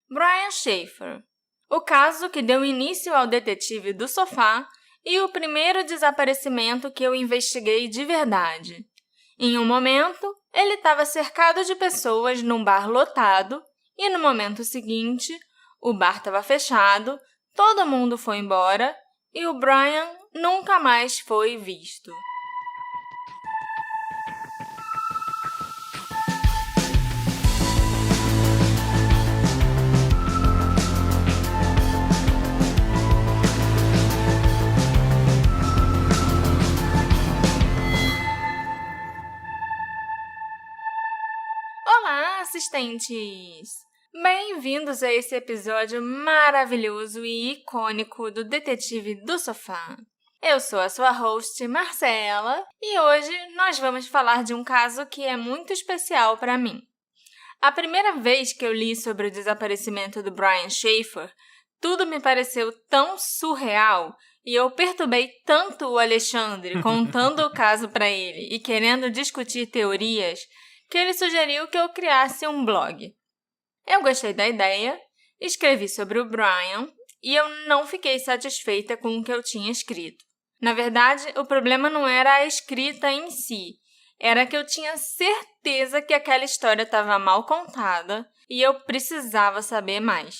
Brian Schaefer, o caso que deu início ao Detetive do Sofá e o primeiro desaparecimento que eu investiguei de verdade. Em um momento, ele estava cercado de pessoas num bar lotado e no momento seguinte, o bar estava fechado, todo mundo foi embora e o Brian nunca mais foi visto. Olá, assistentes! Bem-vindos a esse episódio maravilhoso e icônico do Detetive do Sofá. Eu sou a sua host, Marcela, e hoje nós vamos falar de um caso que é muito especial para mim. A primeira vez que eu li sobre o desaparecimento do Brian Schaefer, tudo me pareceu tão surreal e eu perturbei tanto o Alexandre contando o caso para ele e querendo discutir teorias que ele sugeriu que eu criasse um blog. Eu gostei da ideia, escrevi sobre o Brian e eu não fiquei satisfeita com o que eu tinha escrito. Na verdade, o problema não era a escrita em si, era que eu tinha certeza que aquela história estava mal contada e eu precisava saber mais.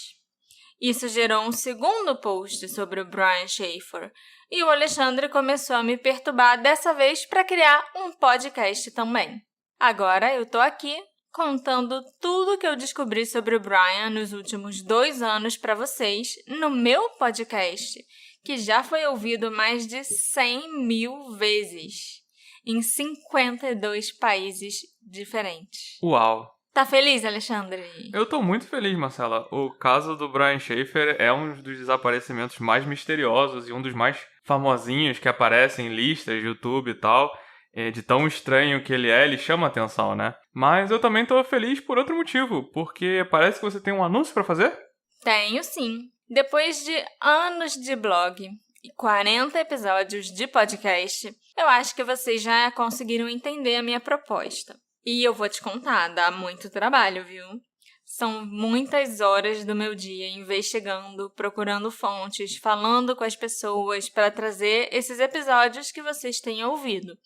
Isso gerou um segundo post sobre o Brian Schaefer e o Alexandre começou a me perturbar dessa vez para criar um podcast também. Agora eu tô aqui contando tudo que eu descobri sobre o Brian nos últimos 2 anos para vocês no meu podcast, que já foi ouvido mais de 100.000 vezes, em 52 países diferentes. Uau! Tá feliz, Alexandre? Eu tô muito feliz, Marcela. O caso do Brian Schaefer é um dos desaparecimentos mais misteriosos e um dos mais famosinhos que aparecem em listas de YouTube e tal. De tão estranho que ele chama atenção, né? Mas eu também tô feliz por outro motivo, porque parece que você tem um anúncio pra fazer? Tenho sim. Depois de anos de blog e 40 episódios de podcast, eu acho que vocês já conseguiram entender a minha proposta. E eu vou te contar, dá muito trabalho, viu? São muitas horas do meu dia investigando, procurando fontes, falando com as pessoas para trazer esses episódios que vocês têm ouvido.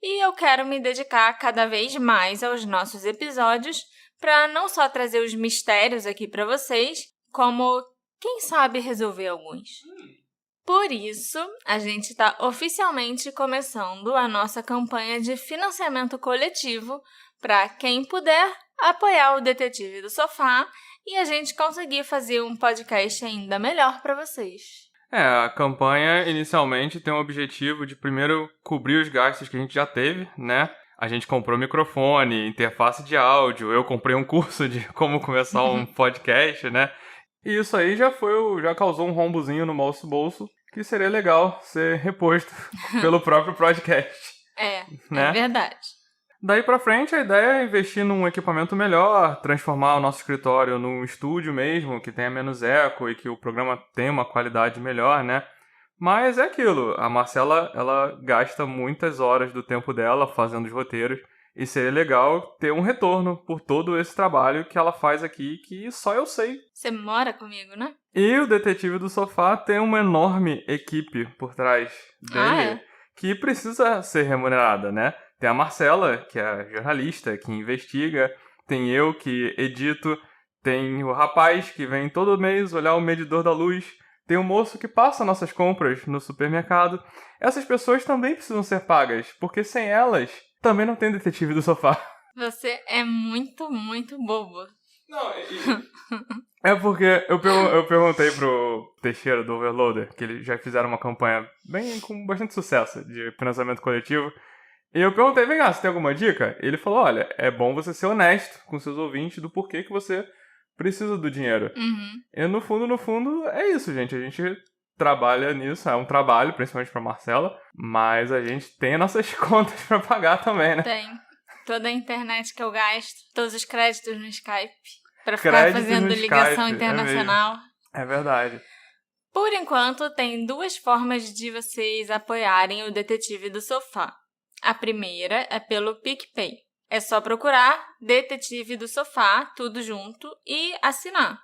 E eu quero me dedicar cada vez mais aos nossos episódios para não só trazer os mistérios aqui para vocês, como, quem sabe, resolver alguns. Por isso, a gente está oficialmente começando a nossa campanha de financiamento coletivo para quem puder apoiar o Detetive do Sofá e a gente conseguir fazer um podcast ainda melhor para vocês. A campanha inicialmente tem o objetivo de primeiro cobrir os gastos que a gente já teve, né? A gente comprou microfone, interface de áudio, eu comprei um curso de como começar um podcast, né? E isso aí já causou um rombozinho no nosso bolso, que seria legal ser reposto pelo próprio podcast. É verdade. Daí pra frente, a ideia é investir num equipamento melhor, transformar o nosso escritório num estúdio mesmo, que tenha menos eco e que o programa tenha uma qualidade melhor, né? Mas é aquilo, a Marcela, ela gasta muitas horas do tempo dela fazendo os roteiros e seria legal ter um retorno por todo esse trabalho que ela faz aqui, que só eu sei. Você mora comigo, né? E o Detetive do Sofá tem uma enorme equipe por trás dele que precisa ser remunerada, né? Tem a Marcela, que é a jornalista, que investiga. Tem eu, que edito. Tem o rapaz, que vem todo mês olhar o medidor da luz. Tem o moço que passa nossas compras no supermercado. Essas pessoas também precisam ser pagas, porque sem elas, também não tem Detetive do Sofá. Você é muito, muito bobo. Não, é porque eu perguntei pro Teixeira do Overloader, que eles já fizeram uma campanha com bastante sucesso de financiamento coletivo. E eu perguntei, vem cá, você tem alguma dica? Ele falou, olha, é bom você ser honesto com seus ouvintes do porquê que você precisa do dinheiro. E no fundo, é isso, gente. A gente trabalha nisso, é um trabalho, principalmente pra Marcela, mas a gente tem nossas contas pra pagar também, né? Tem. Toda a internet que eu gasto, todos os créditos no Skype, pra ficar fazendo ligação internacional. É verdade. Por enquanto, tem 2 formas de vocês apoiarem o Detetive do Sofá. A primeira é pelo PicPay. É só procurar Detetive do Sofá, tudo junto, e assinar.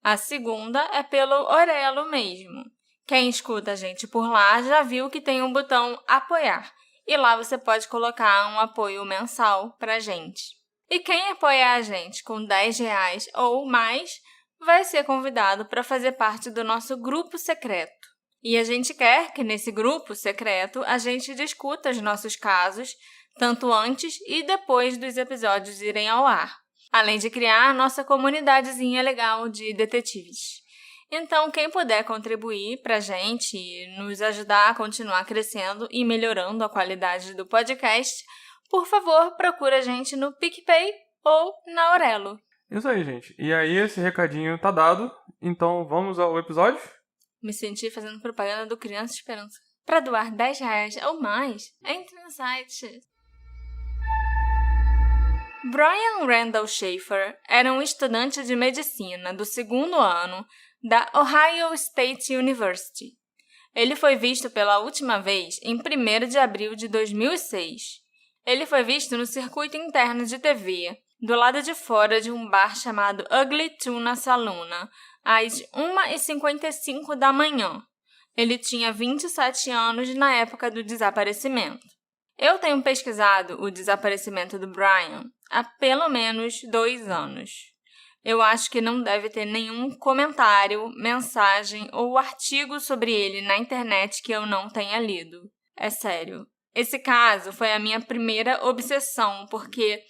A segunda é pelo Orelo mesmo. Quem escuta a gente por lá já viu que tem um botão apoiar, e lá você pode colocar um apoio mensal pra gente. E quem apoiar a gente com R$10 ou mais vai ser convidado para fazer parte do nosso grupo secreto. E a gente quer que nesse grupo secreto a gente discuta os nossos casos, tanto antes e depois dos episódios irem ao ar, além de criar a nossa comunidadezinha legal de detetives. Então, quem puder contribuir para a gente e nos ajudar a continuar crescendo e melhorando a qualidade do podcast, por favor, procura a gente no PicPay ou na Orelo. Isso aí, gente. E aí, esse recadinho tá dado, então vamos ao episódio? Me senti fazendo propaganda do Criança Esperança. Para doar R$10 ou mais, entre no site. Brian Randall Schaefer era um estudante de medicina do 2º ano da Ohio State University. Ele foi visto pela última vez em 1º de abril de 2006. Ele foi visto no circuito interno de TV, do lado de fora de um bar chamado Ugly Tuna Saloon, às 1h55 da manhã. Ele tinha 27 anos na época do desaparecimento. Eu tenho pesquisado o desaparecimento do Brian há pelo menos 2 anos. Eu acho que não deve ter nenhum comentário, mensagem ou artigo sobre ele na internet que eu não tenha lido. É sério. Esse caso foi a minha primeira obsessão, porque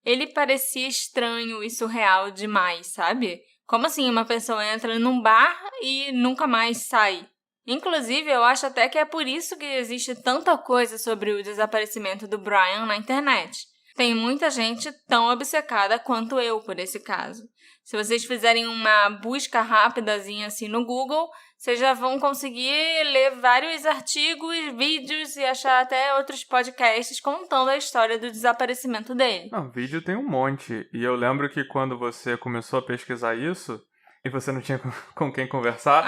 ele parecia estranho e surreal demais, sabe? Como assim uma pessoa entra num bar e nunca mais sai? Inclusive, eu acho até que é por isso que existe tanta coisa sobre o desaparecimento do Brian na internet. Tem muita gente tão obcecada quanto eu por esse caso. Se vocês fizerem uma busca rapidazinha assim no Google, vocês já vão conseguir ler vários artigos, vídeos e achar até outros podcasts contando a história do desaparecimento dele. Não, vídeo tem um monte. E eu lembro que quando você começou a pesquisar isso, e você não tinha com quem conversar,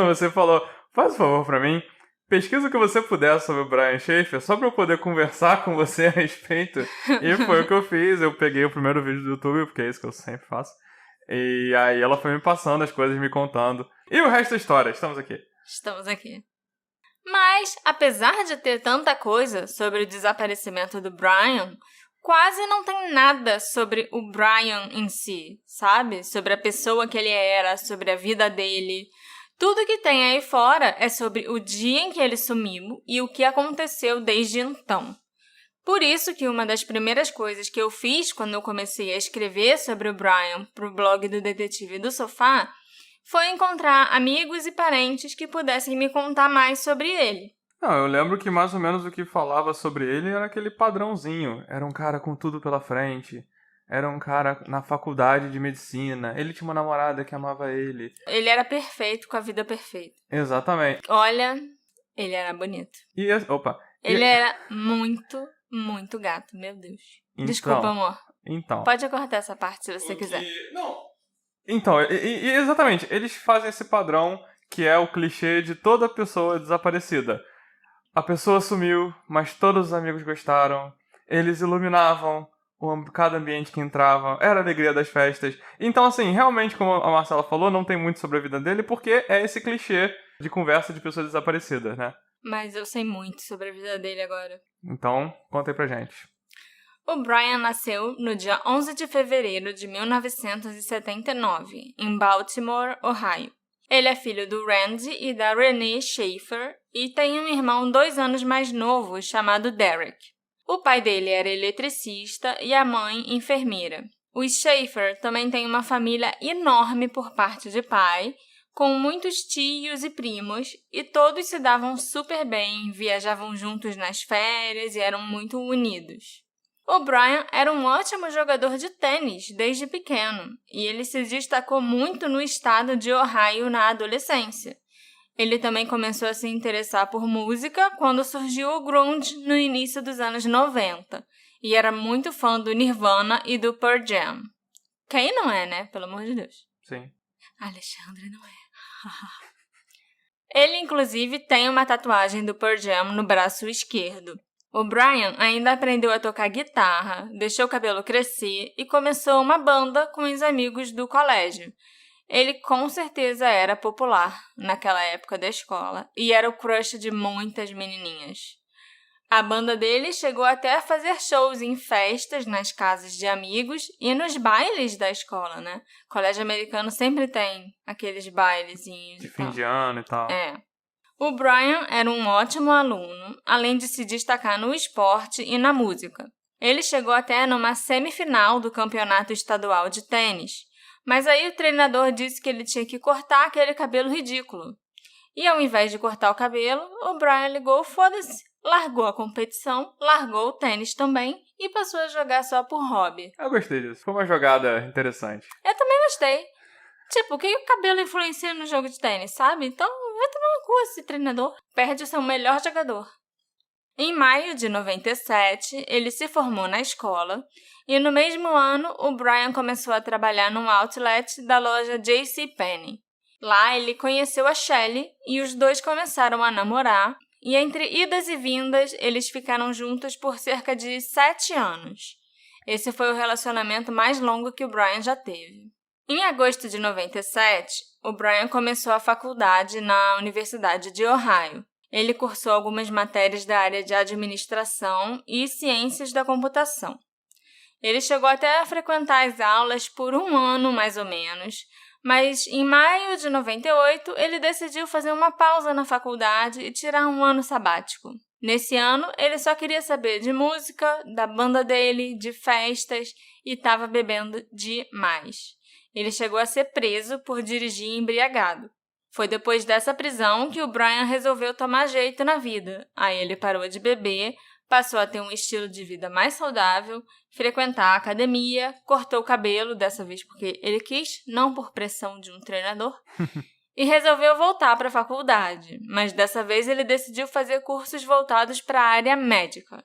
você falou, faz um favor pra mim, pesquisa o que você puder sobre o Brian Schaefer, só pra eu poder conversar com você a respeito. E foi o que eu fiz. Eu peguei o primeiro vídeo do YouTube, porque é isso que eu sempre faço. E aí ela foi me passando as coisas, me contando. E o resto da história, estamos aqui. Estamos aqui. Mas, apesar de ter tanta coisa sobre o desaparecimento do Brian, quase não tem nada sobre o Brian em si, sabe? Sobre a pessoa que ele era, sobre a vida dele. Tudo que tem aí fora é sobre o dia em que ele sumiu e o que aconteceu desde então. Por isso que uma das primeiras coisas que eu fiz quando eu comecei a escrever sobre o Brian para o blog do Detetive do Sofá foi encontrar amigos e parentes que pudessem me contar mais sobre ele. Não, eu lembro que mais ou menos o que falava sobre ele era aquele padrãozinho. Era um cara com tudo pela frente. Era um cara na faculdade de medicina. Ele tinha uma namorada que amava ele. Ele era perfeito, com a vida perfeita. Exatamente. Olha, ele era bonito. Ele era muito, muito gato, meu Deus. Então, desculpa, amor. Então. Pode cortar essa parte se você quiser. Não. Então, exatamente. Eles fazem esse padrão que é o clichê de toda pessoa desaparecida. A pessoa sumiu, mas todos os amigos gostaram. Eles iluminavam cada ambiente que entravam. Era a alegria das festas. Então, assim, realmente, como a Marcela falou, não tem muito sobre a vida dele, porque é esse clichê de conversa de pessoas desaparecidas, né? Mas eu sei muito sobre a vida dele agora. Então, conta aí pra gente. O Brian nasceu no dia 11 de fevereiro de 1979, em Baltimore, Ohio. Ele é filho do Randy e da Renee Schaefer e tem um irmão 2 anos mais novo chamado Derek. O pai dele era eletricista e a mãe enfermeira. Os Schaefer também têm uma família enorme por parte de pai, com muitos tios e primos, e todos se davam super bem, viajavam juntos nas férias e eram muito unidos. O Brian era um ótimo jogador de tênis desde pequeno, e ele se destacou muito no estado de Ohio na adolescência. Ele também começou a se interessar por música quando surgiu o grunge no início dos anos 90, e era muito fã do Nirvana e do Pearl Jam. Quem não é, né? Pelo amor de Deus. Sim. Alexandre não é. Ele, inclusive, tem uma tatuagem do Pearl Jam no braço esquerdo. O Brian ainda aprendeu a tocar guitarra, deixou o cabelo crescer e começou uma banda com os amigos do colégio. Ele com certeza era popular naquela época da escola e era o crush de muitas menininhas. A banda dele chegou até a fazer shows em festas, nas casas de amigos e nos bailes da escola, né? Colégio americano sempre tem aqueles bailezinhos De e fim tal. de ano e tal. O Brian era um ótimo aluno, além de se destacar no esporte e na música. Ele chegou até numa semifinal do campeonato estadual de tênis, mas aí o treinador disse que ele tinha que cortar aquele cabelo ridículo. E ao invés de cortar o cabelo, o Brian ligou, foda-se, largou a competição, largou o tênis também e passou a jogar só por hobby. Eu gostei disso. Foi uma jogada interessante. Eu também gostei. Tipo, o que o cabelo influencia no jogo de tênis, sabe? Então, vai tomar no cu esse treinador. Perde o seu melhor jogador. Em maio de 97, ele se formou na escola e no mesmo ano, o Brian começou a trabalhar num outlet da loja JCPenney. Lá, ele conheceu a Shelley e os dois começaram a namorar e entre idas e vindas, eles ficaram juntos por cerca de 7 anos. Esse foi o relacionamento mais longo que o Brian já teve. Em agosto de 97, o Brian começou a faculdade na Universidade de Ohio. Ele cursou algumas matérias da área de administração e ciências da computação. Ele chegou até a frequentar as aulas por 1 ano, mais ou menos, mas em maio de 98 ele decidiu fazer uma pausa na faculdade e tirar 1 ano sabático. Nesse ano, ele só queria saber de música, da banda dele, de festas e estava bebendo demais. Ele chegou a ser preso por dirigir embriagado. Foi depois dessa prisão que o Brian resolveu tomar jeito na vida. Aí ele parou de beber, passou a ter um estilo de vida mais saudável, frequentar a academia, cortou o cabelo, dessa vez porque ele quis, não por pressão de um treinador, e resolveu voltar para a faculdade, mas dessa vez ele decidiu fazer cursos voltados para a área médica.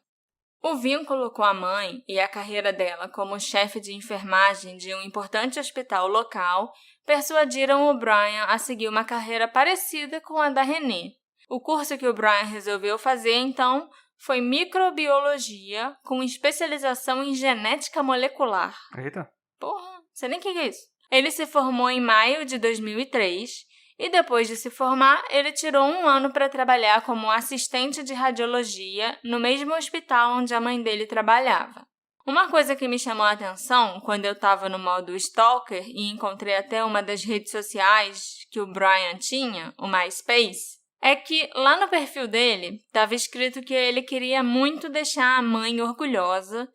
O vínculo com a mãe e a carreira dela como chefe de enfermagem de um importante hospital local persuadiram o Brian a seguir uma carreira parecida com a da Renée. O curso que o Brian resolveu fazer, então, foi microbiologia com especialização em genética molecular. Eita. Porra, sei nem o que é isso. Ele se formou em maio de 2003 e depois de se formar, ele tirou 1 ano para trabalhar como assistente de radiologia no mesmo hospital onde a mãe dele trabalhava. Uma coisa que me chamou a atenção quando eu estava no modo stalker e encontrei até uma das redes sociais que o Brian tinha, o MySpace, é que lá no perfil dele estava escrito que ele queria muito deixar a mãe orgulhosa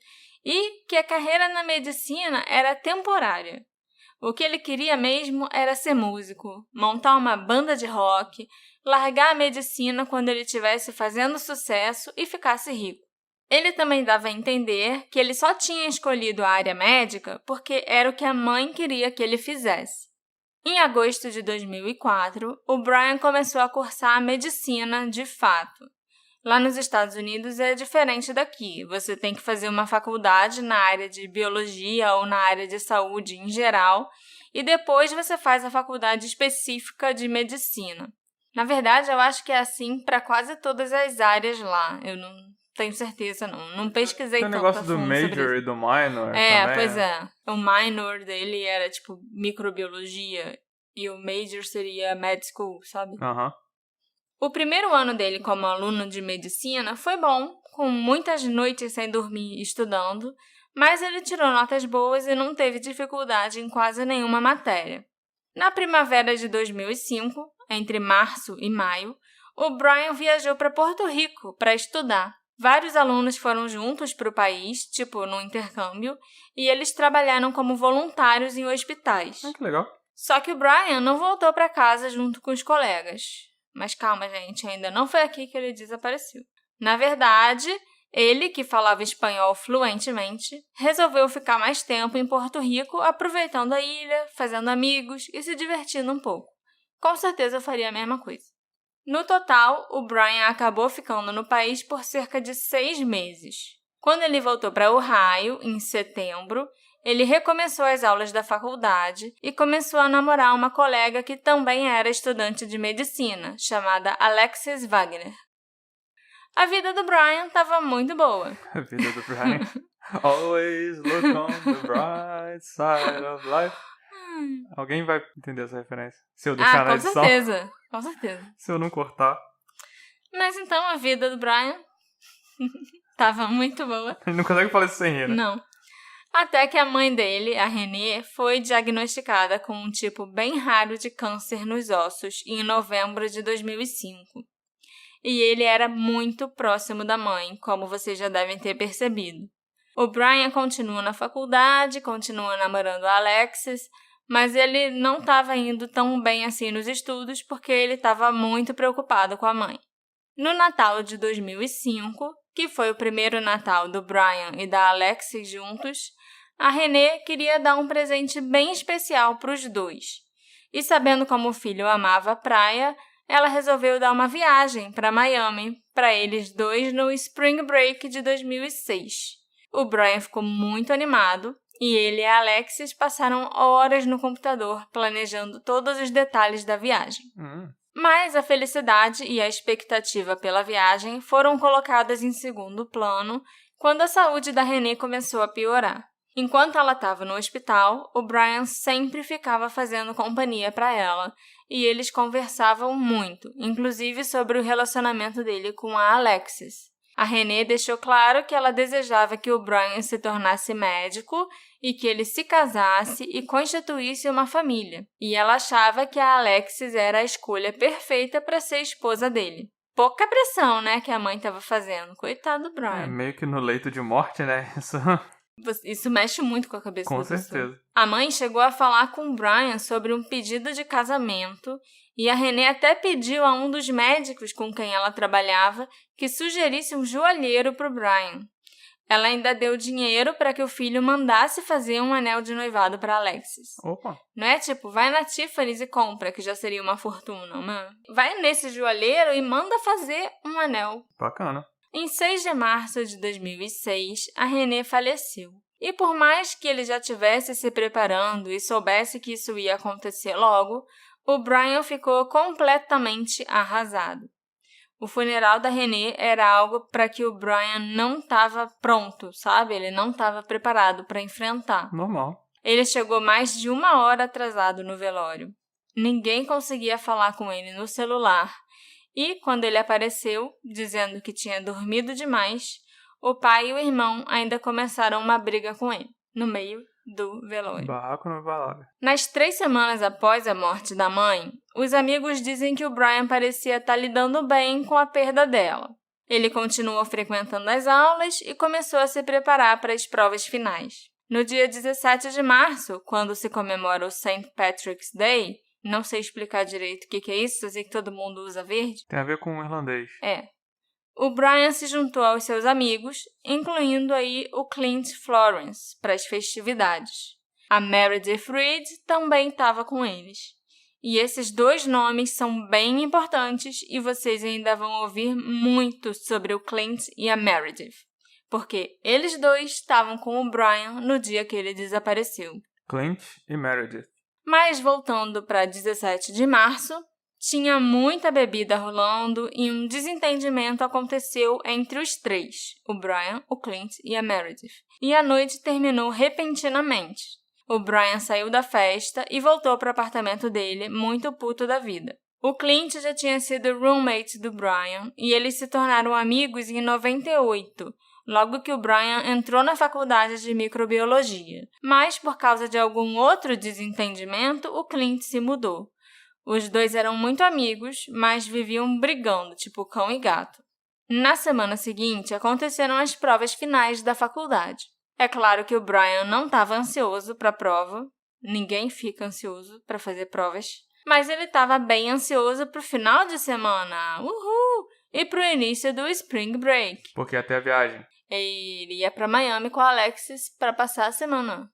e que a carreira na medicina era temporária. O que ele queria mesmo era ser músico, montar uma banda de rock, largar a medicina quando ele estivesse fazendo sucesso e ficasse rico. Ele também dava a entender que ele só tinha escolhido a área médica porque era o que a mãe queria que ele fizesse. Em agosto de 2004, o Brian começou a cursar medicina de fato. Lá nos Estados Unidos é diferente daqui. Você tem que fazer uma faculdade na área de biologia ou na área de saúde em geral e depois você faz a faculdade específica de medicina. Na verdade, eu acho que é assim para quase todas as áreas lá. Eu não tenho certeza, não pesquisei tanto a fundo sobre isso. Tem o negócio do major e do minor também. Pois é. O minor dele era, tipo, microbiologia e o major seria med school, sabe? Aham. O primeiro ano dele como aluno de medicina foi bom, com muitas noites sem dormir estudando, mas ele tirou notas boas e não teve dificuldade em quase nenhuma matéria. Na primavera de 2005, entre março e maio, o Brian viajou para Porto Rico para estudar. Vários alunos foram juntos para o país, tipo no intercâmbio, e eles trabalharam como voluntários em hospitais. Que legal. Só que o Brian não voltou para casa junto com os colegas. Mas calma, gente, ainda não foi aqui que ele desapareceu. Na verdade, ele, que falava espanhol fluentemente, resolveu ficar mais tempo em Porto Rico, aproveitando a ilha, fazendo amigos e se divertindo um pouco. Com certeza eu faria a mesma coisa. No total, o Brian acabou ficando no país por cerca de 6 meses. Quando ele voltou para Ohio, em setembro, ele recomeçou as aulas da faculdade e começou a namorar uma colega que também era estudante de medicina, chamada Alexis Wagner. A vida do Brian estava muito boa. A vida do Brian. Always look on the bright side of life. Alguém vai entender essa referência. Se eu deixar na edição. Com certeza. Se eu não cortar. Mas então a vida do Brian tava muito boa. Ele não consegue falar isso sem rir, né? Não. Até que a mãe dele, a Renée, foi diagnosticada com um tipo bem raro de câncer nos ossos em novembro de 2005. E ele era muito próximo da mãe, como vocês já devem ter percebido. O Brian continua na faculdade, continua namorando a Alexis, mas ele não estava indo tão bem assim nos estudos porque ele estava muito preocupado com a mãe. No Natal de 2005, que foi o primeiro Natal do Brian e da Alexis juntos, a Renée queria dar um presente bem especial para os dois. E sabendo como o filho amava a praia, ela resolveu dar uma viagem para Miami para eles dois no Spring Break de 2006. O Brian ficou muito animado e ele e a Alexis passaram horas no computador planejando todos os detalhes da viagem. Mas a felicidade e a expectativa pela viagem foram colocadas em segundo plano quando a saúde da Renée começou a piorar. Enquanto ela estava no hospital, o Brian sempre ficava fazendo companhia para ela e eles conversavam muito, inclusive sobre o relacionamento dele com a Alexis. A Renée deixou claro que ela desejava que o Brian se tornasse médico e que ele se casasse e constituísse uma família. E ela achava que a Alexis era a escolha perfeita para ser esposa dele. Pouca pressão, né, que a mãe estava fazendo. Coitado do Brian. Meio que no leito de morte, né? Isso mexe muito com a cabeça da pessoa. Com certeza. A mãe chegou a falar com o Brian sobre um pedido de casamento e a Renée até pediu a um dos médicos com quem ela trabalhava que sugerisse um joalheiro para o Brian. Ela ainda deu dinheiro para que o filho mandasse fazer um anel de noivado para Alexis. Opa! Não é tipo, vai na Tiffany's e compra, que já seria uma fortuna, mas vai nesse joalheiro e manda fazer um anel. Bacana. Em 6 de março de 2006, a Renée faleceu. E por mais que ele já estivesse se preparando e soubesse que isso ia acontecer logo, o Brian ficou completamente arrasado. O funeral da Renée era algo para que o Brian não estava pronto, sabe? Ele não estava preparado para enfrentar. Normal. Ele chegou mais de 1 hora atrasado no velório. Ninguém conseguia falar com ele no celular. E, quando ele apareceu, dizendo que tinha dormido demais, o pai e o irmão ainda começaram uma briga com ele, no meio do velório. Barraco no velório. Nas 3 semanas após a morte da mãe, os amigos dizem que o Brian parecia estar lidando bem com a perda dela. Ele continuou frequentando as aulas e começou a se preparar para as provas finais. No dia 17 de março, quando se comemora o St. Patrick's Day, não sei explicar direito o que é isso, eu sei que todo mundo usa verde. Tem a ver com o irlandês. O Brian se juntou aos seus amigos, incluindo aí o Clint Florence, para as festividades. A Meredith Reed também estava com eles. E esses 2 nomes são bem importantes e vocês ainda vão ouvir muito sobre o Clint e a Meredith, porque eles 2 estavam com o Brian no dia que ele desapareceu. Clint e Meredith. Mas voltando para 17 de março, tinha muita bebida rolando e um desentendimento aconteceu entre os 3, o Brian, o Clint e a Meredith. E a noite terminou repentinamente. O Brian saiu da festa e voltou para o apartamento dele, muito puto da vida. O Clint já tinha sido roommate do Brian e eles se tornaram amigos em 98, logo que o Brian entrou na faculdade de microbiologia. Mas, por causa de algum outro desentendimento, o Clint se mudou. Os 2 eram muito amigos, mas viviam brigando, tipo cão e gato. Na semana seguinte, aconteceram as provas finais da faculdade. É claro que o Brian não estava ansioso para a prova. Ninguém fica ansioso para fazer provas. Mas ele estava bem ansioso para o final de semana. Uhul! E para o início do Spring Break. Porque até a viagem. Ele ia para Miami com a Alexis para passar a semana.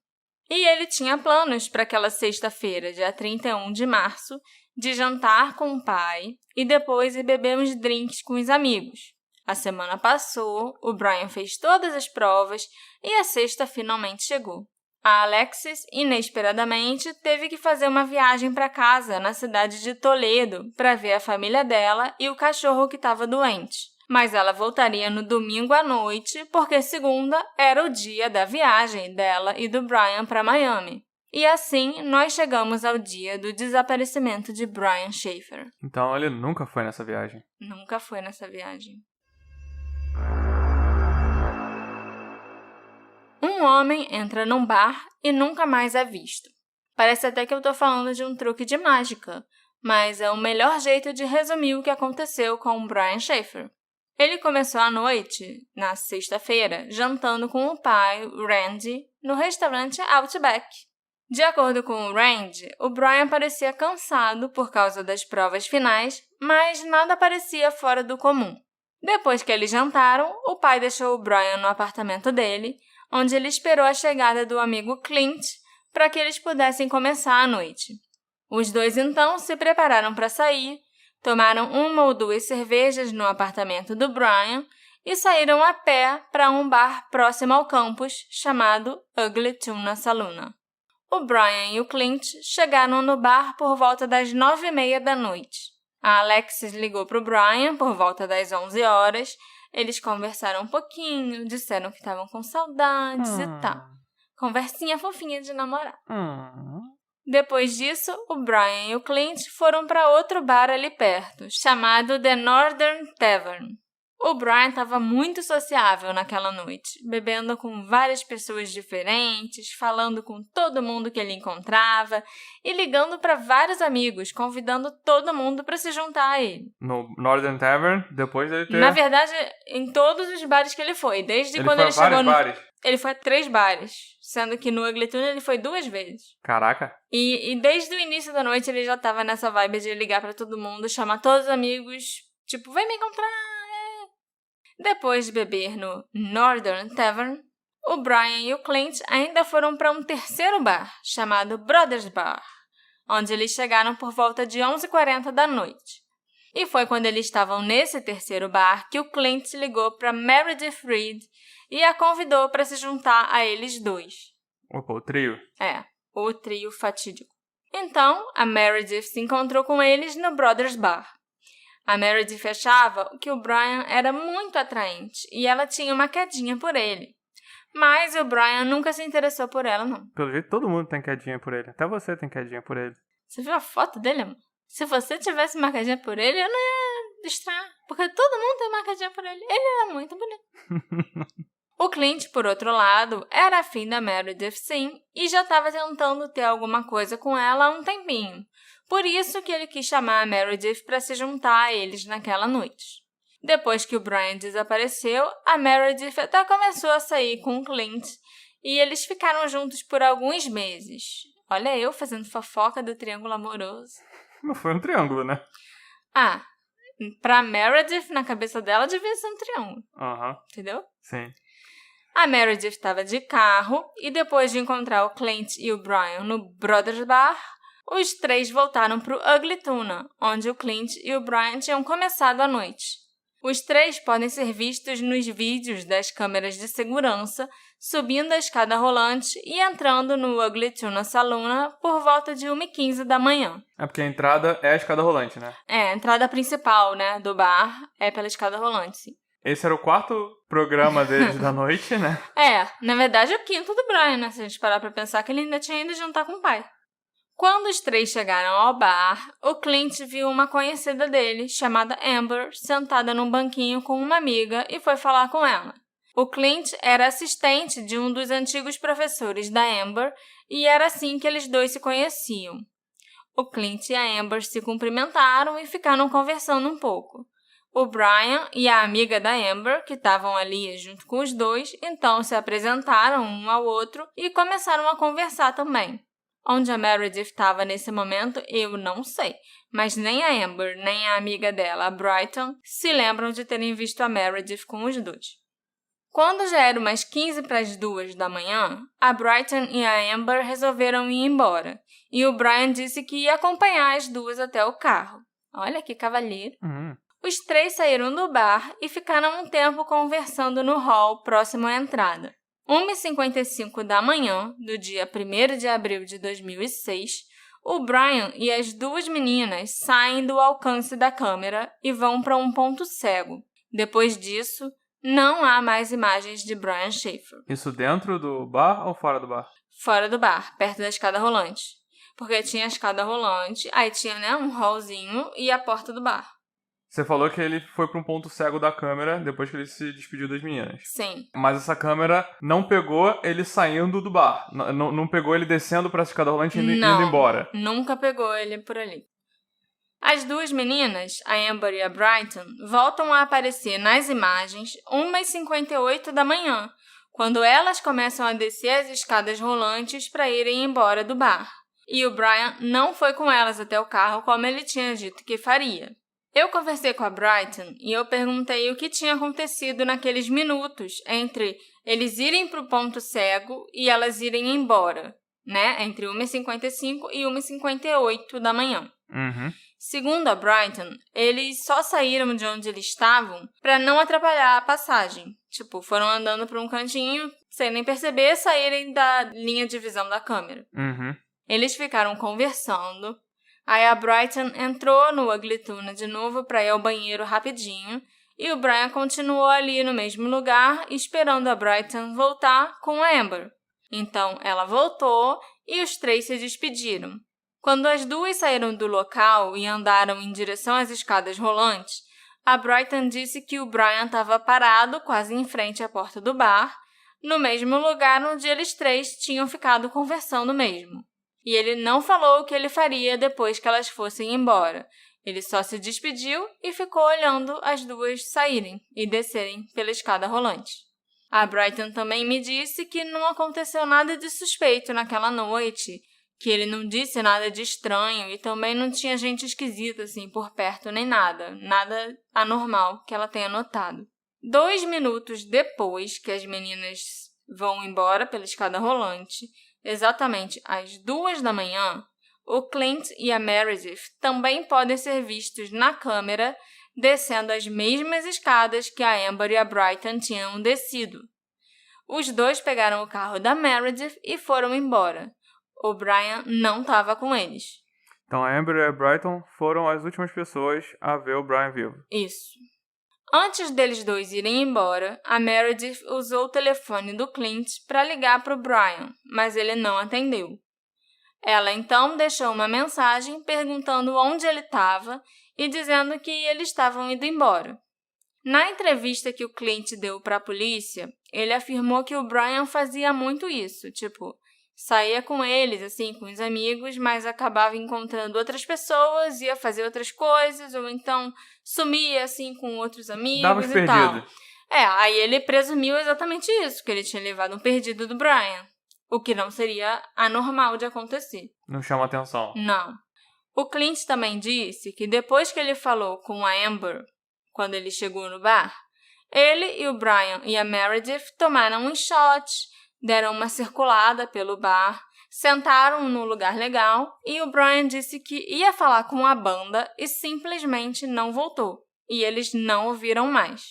E ele tinha planos para aquela sexta-feira, dia 31 de março, de jantar com o pai e depois ir beber uns drinks com os amigos. A semana passou, o Brian fez todas as provas e a sexta finalmente chegou. A Alexis, inesperadamente, teve que fazer uma viagem para casa, na cidade de Toledo, para ver a família dela e o cachorro que estava doente. Mas ela voltaria no domingo à noite, porque segunda era o dia da viagem dela e do Brian para Miami. E assim, nós chegamos ao dia do desaparecimento de Brian Schaefer. Então ele nunca foi nessa viagem. Nunca foi nessa viagem. Um homem entra num bar e nunca mais é visto. Parece até que eu tô falando de um truque de mágica, mas é o melhor jeito de resumir o que aconteceu com o Brian Schaefer. Ele começou a noite, na sexta-feira, jantando com o pai, Randy, no restaurante Outback. De acordo com o Randy, o Brian parecia cansado por causa das provas finais, mas nada parecia fora do comum. Depois que eles jantaram, o pai deixou o Brian no apartamento dele, onde ele esperou a chegada do amigo Clint para que eles pudessem começar a noite. Os dois, então, se prepararam para sair, tomaram 1 ou 2 cervejas no apartamento do Brian e saíram a pé para um bar próximo ao campus chamado Ugly Tuna Saloon. O Brian e o Clint chegaram no bar por volta das 9h30 da noite. A Alexis ligou para o Brian por volta das 11 horas. Eles conversaram um pouquinho, disseram que estavam com saudades e tal. Conversinha fofinha de namorar. Depois disso, o Brian e o Clint foram para outro bar ali perto, chamado The Northern Tavern. O Brian estava muito sociável naquela noite, bebendo com várias pessoas diferentes, falando com todo mundo que ele encontrava e ligando para vários amigos, convidando todo mundo para se juntar a ele. No Northern Tavern, depois dele ter... Na verdade, em todos os bares que ele foi, desde quando ele foi a chegou no... vários bares? Ele foi a 3 bares, sendo que no Ugly Tuna ele foi 2 vezes. Caraca. E desde o início da noite ele já estava nessa vibe de ligar para todo mundo, chamar todos os amigos, tipo, vem me encontrar, Depois de beber no Northern Tavern, o Brian e o Clint ainda foram para um terceiro bar, chamado Brothers Bar, onde eles chegaram por volta de 11h40 da noite. E foi quando eles estavam nesse terceiro bar que o Clint ligou para Meredith Reed e a convidou para se juntar a eles dois. Opa, o trio. O trio fatídico. Então, a Meredith se encontrou com eles no Brothers Bar. A Meredith achava que o Brian era muito atraente e ela tinha uma quedinha por ele. Mas o Brian nunca se interessou por ela, não. Pelo jeito, todo mundo tem quedinha por ele. Até você tem quedinha por ele. Você viu a foto dele, amor? Se você tivesse uma quedinha por ele, eu não ia estranhar. Porque todo mundo tem uma quedinha por ele. Ele era muito bonito. O Clint, por outro lado, era afim da Meredith, sim, e já estava tentando ter alguma coisa com ela há um tempinho. Por isso que ele quis chamar a Meredith para se juntar a eles naquela noite. Depois que o Brian desapareceu, a Meredith até começou a sair com o Clint e eles ficaram juntos por alguns meses. Olha eu fazendo fofoca do triângulo amoroso. Não foi um triângulo, né? Pra Meredith, na cabeça dela, devia ser um triângulo. Entendeu? Sim. A Meredith estava de carro e depois de encontrar o Clint e o Brian no Brothers Bar, os 3 voltaram para o Ugly Tuna, onde o Clint e o Brian tinham começado a noite. Os 3 podem ser vistos nos vídeos das câmeras de segurança, subindo a escada rolante e entrando no Ugly Tuna Saloon por volta de 1h15 da manhã. É porque a entrada é a escada rolante, né? A entrada principal, né, do bar é pela escada rolante, sim. Esse era o 4º programa deles da noite, né? Na verdade é o 5º do Brian, né? Se a gente parar pra pensar que ele ainda tinha ido jantar com o pai. Quando os 3 chegaram ao bar, o Clint viu uma conhecida dele, chamada Amber, sentada num banquinho com uma amiga e foi falar com ela. O Clint era assistente de um dos antigos professores da Amber e era assim que eles dois se conheciam. O Clint e a Amber se cumprimentaram e ficaram conversando um pouco. O Brian e a amiga da Amber, que estavam ali junto com os dois, então se apresentaram um ao outro e começaram a conversar também. Onde a Meredith estava nesse momento, eu não sei, mas nem a Amber, nem a amiga dela, a Brighton, se lembram de terem visto a Meredith com os dois. Quando já era umas 15:45 da manhã, a Brighton e a Amber resolveram ir embora, e o Brian disse que ia acompanhar as duas até o carro. Olha que cavalheiro! Os 3 saíram do bar e ficaram um tempo conversando no hall próximo à entrada. 1h55 da manhã, do dia 1º de abril de 2006, o Brian e as 2 meninas saem do alcance da câmera e vão para um ponto cego. Depois disso, não há mais imagens de Brian Schaefer. Isso dentro do bar ou fora do bar? fora do bar, perto da escada rolante. Porque tinha a escada rolante, aí tinha, né, um hallzinho e a porta do bar. Você falou que ele foi para um ponto cego da câmera depois que ele se despediu das meninas. Sim. Mas essa câmera não pegou ele saindo do bar. Não pegou ele descendo para essa escada rolante e indo embora. Nunca pegou ele por ali. As duas meninas, a Amber e a Brighton, voltam a aparecer nas imagens 1h58 da manhã, quando elas começam a descer as escadas rolantes para irem embora do bar. E o Brian não foi com elas até o carro como ele tinha dito que faria. Eu conversei com a Brighton e eu perguntei o que tinha acontecido naqueles minutos entre eles irem para o ponto cego e elas irem embora, né? Entre 1h55 e 1h58 da manhã. Uhum. Segundo a Brighton, eles só saíram de onde eles estavam para não atrapalhar a passagem. Tipo, foram andando para um cantinho, sem nem perceber, saírem da linha de visão da câmera. Uhum. Eles ficaram conversando. Aí a Brighton entrou no Ugly Tuna de novo para ir ao banheiro rapidinho e o Brian continuou ali no mesmo lugar esperando a Brighton voltar com a Amber. Então ela voltou e os três se despediram. Quando as duas saíram do local e andaram em direção às escadas rolantes, a Brighton disse que o Brian estava parado quase em frente à porta do bar, no mesmo lugar onde eles três tinham ficado conversando mesmo. E ele não falou o que ele faria depois que elas fossem embora. Ele só se despediu e ficou olhando as duas saírem e descerem pela escada rolante. A Brighton também me disse que não aconteceu nada de suspeito naquela noite, que ele não disse nada de estranho e também não tinha gente esquisita assim por perto nem nada anormal que ela tenha notado. 2 minutos depois que as meninas vão embora pela escada rolante, exatamente às 2 da manhã, o Clint e a Meredith também podem ser vistos na câmera descendo as mesmas escadas que a Amber e a Brighton tinham descido. Os dois pegaram o carro da Meredith e foram embora. O Brian não estava com eles. Então a Amber e a Brighton foram as últimas pessoas a ver o Brian vivo. Isso. Antes deles dois irem embora, a Meredith usou o telefone do Clint para ligar para o Brian, mas ele não atendeu. Ela então deixou uma mensagem perguntando onde ele estava e dizendo que eles estavam indo embora. Na entrevista que o Clint deu para a polícia, ele afirmou que o Brian fazia muito isso, tipo, saía com eles, assim, com os amigos, mas acabava encontrando outras pessoas, ia fazer outras coisas, ou então sumia, assim, com outros amigos Dava os perdidos. Aí ele presumiu exatamente isso, que ele tinha levado um perdido do Brian, o que não seria anormal de acontecer. Não chama atenção. Não. O Clint também disse que depois que ele falou com a Amber, quando ele chegou no bar, ele e o Brian e a Meredith tomaram um shot, deram uma circulada pelo bar, sentaram num lugar legal e o Brian disse que ia falar com a banda e simplesmente não voltou. E eles não ouviram mais.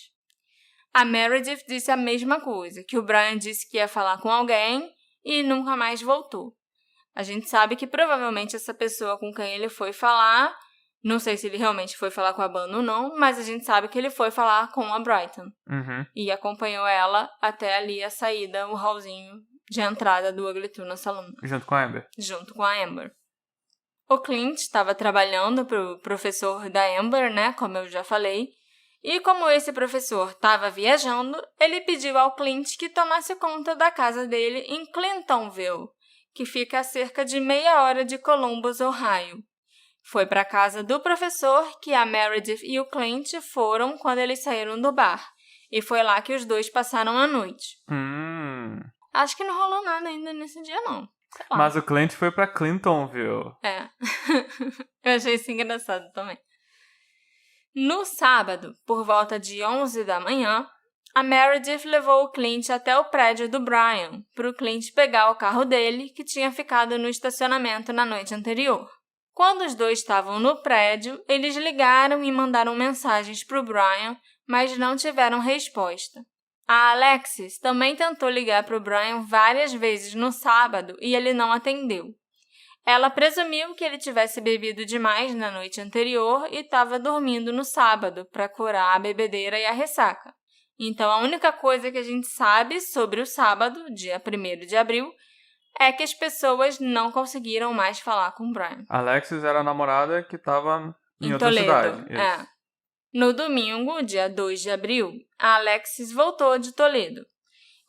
A Meredith disse a mesma coisa, que o Brian disse que ia falar com alguém e nunca mais voltou. A gente sabe que provavelmente essa pessoa com quem ele foi falar, não sei se ele realmente foi falar com a banda ou não, mas a gente sabe que ele foi falar com a Brighton. Uhum. E acompanhou ela até ali a saída, o hallzinho de entrada do Ugly Tuna Saloon. Junto com a Amber? Junto com a Amber. O Clint estava trabalhando para o professor da Amber, né, como eu já falei, e como esse professor estava viajando, ele pediu ao Clint que tomasse conta da casa dele em Clintonville, que fica a cerca de meia hora de Columbus, Ohio. Foi para a casa do professor que a Meredith e o Clint foram quando eles saíram do bar. E foi lá que os dois passaram a noite. Acho que não rolou nada ainda nesse dia, não. Sei lá. Mas o Clint foi para Clintonville. É. Eu achei isso engraçado também. No sábado, por volta de 11 da manhã, a Meredith levou o Clint até o prédio do Brian, para o Clint pegar o carro dele, que tinha ficado no estacionamento na noite anterior. Quando os dois estavam no prédio, eles ligaram e mandaram mensagens para o Brian, mas não tiveram resposta. A Alexis também tentou ligar para o Brian várias vezes no sábado e ele não atendeu. Ela presumiu que ele tivesse bebido demais na noite anterior e estava dormindo no sábado para curar a bebedeira e a ressaca. Então, a única coisa que a gente sabe sobre o sábado, dia 1º de abril, é que as pessoas não conseguiram mais falar com o Brian. Alexis era a namorada que estava em outra Toledo, cidade. Isso. No domingo, dia 2 de abril, a Alexis voltou de Toledo.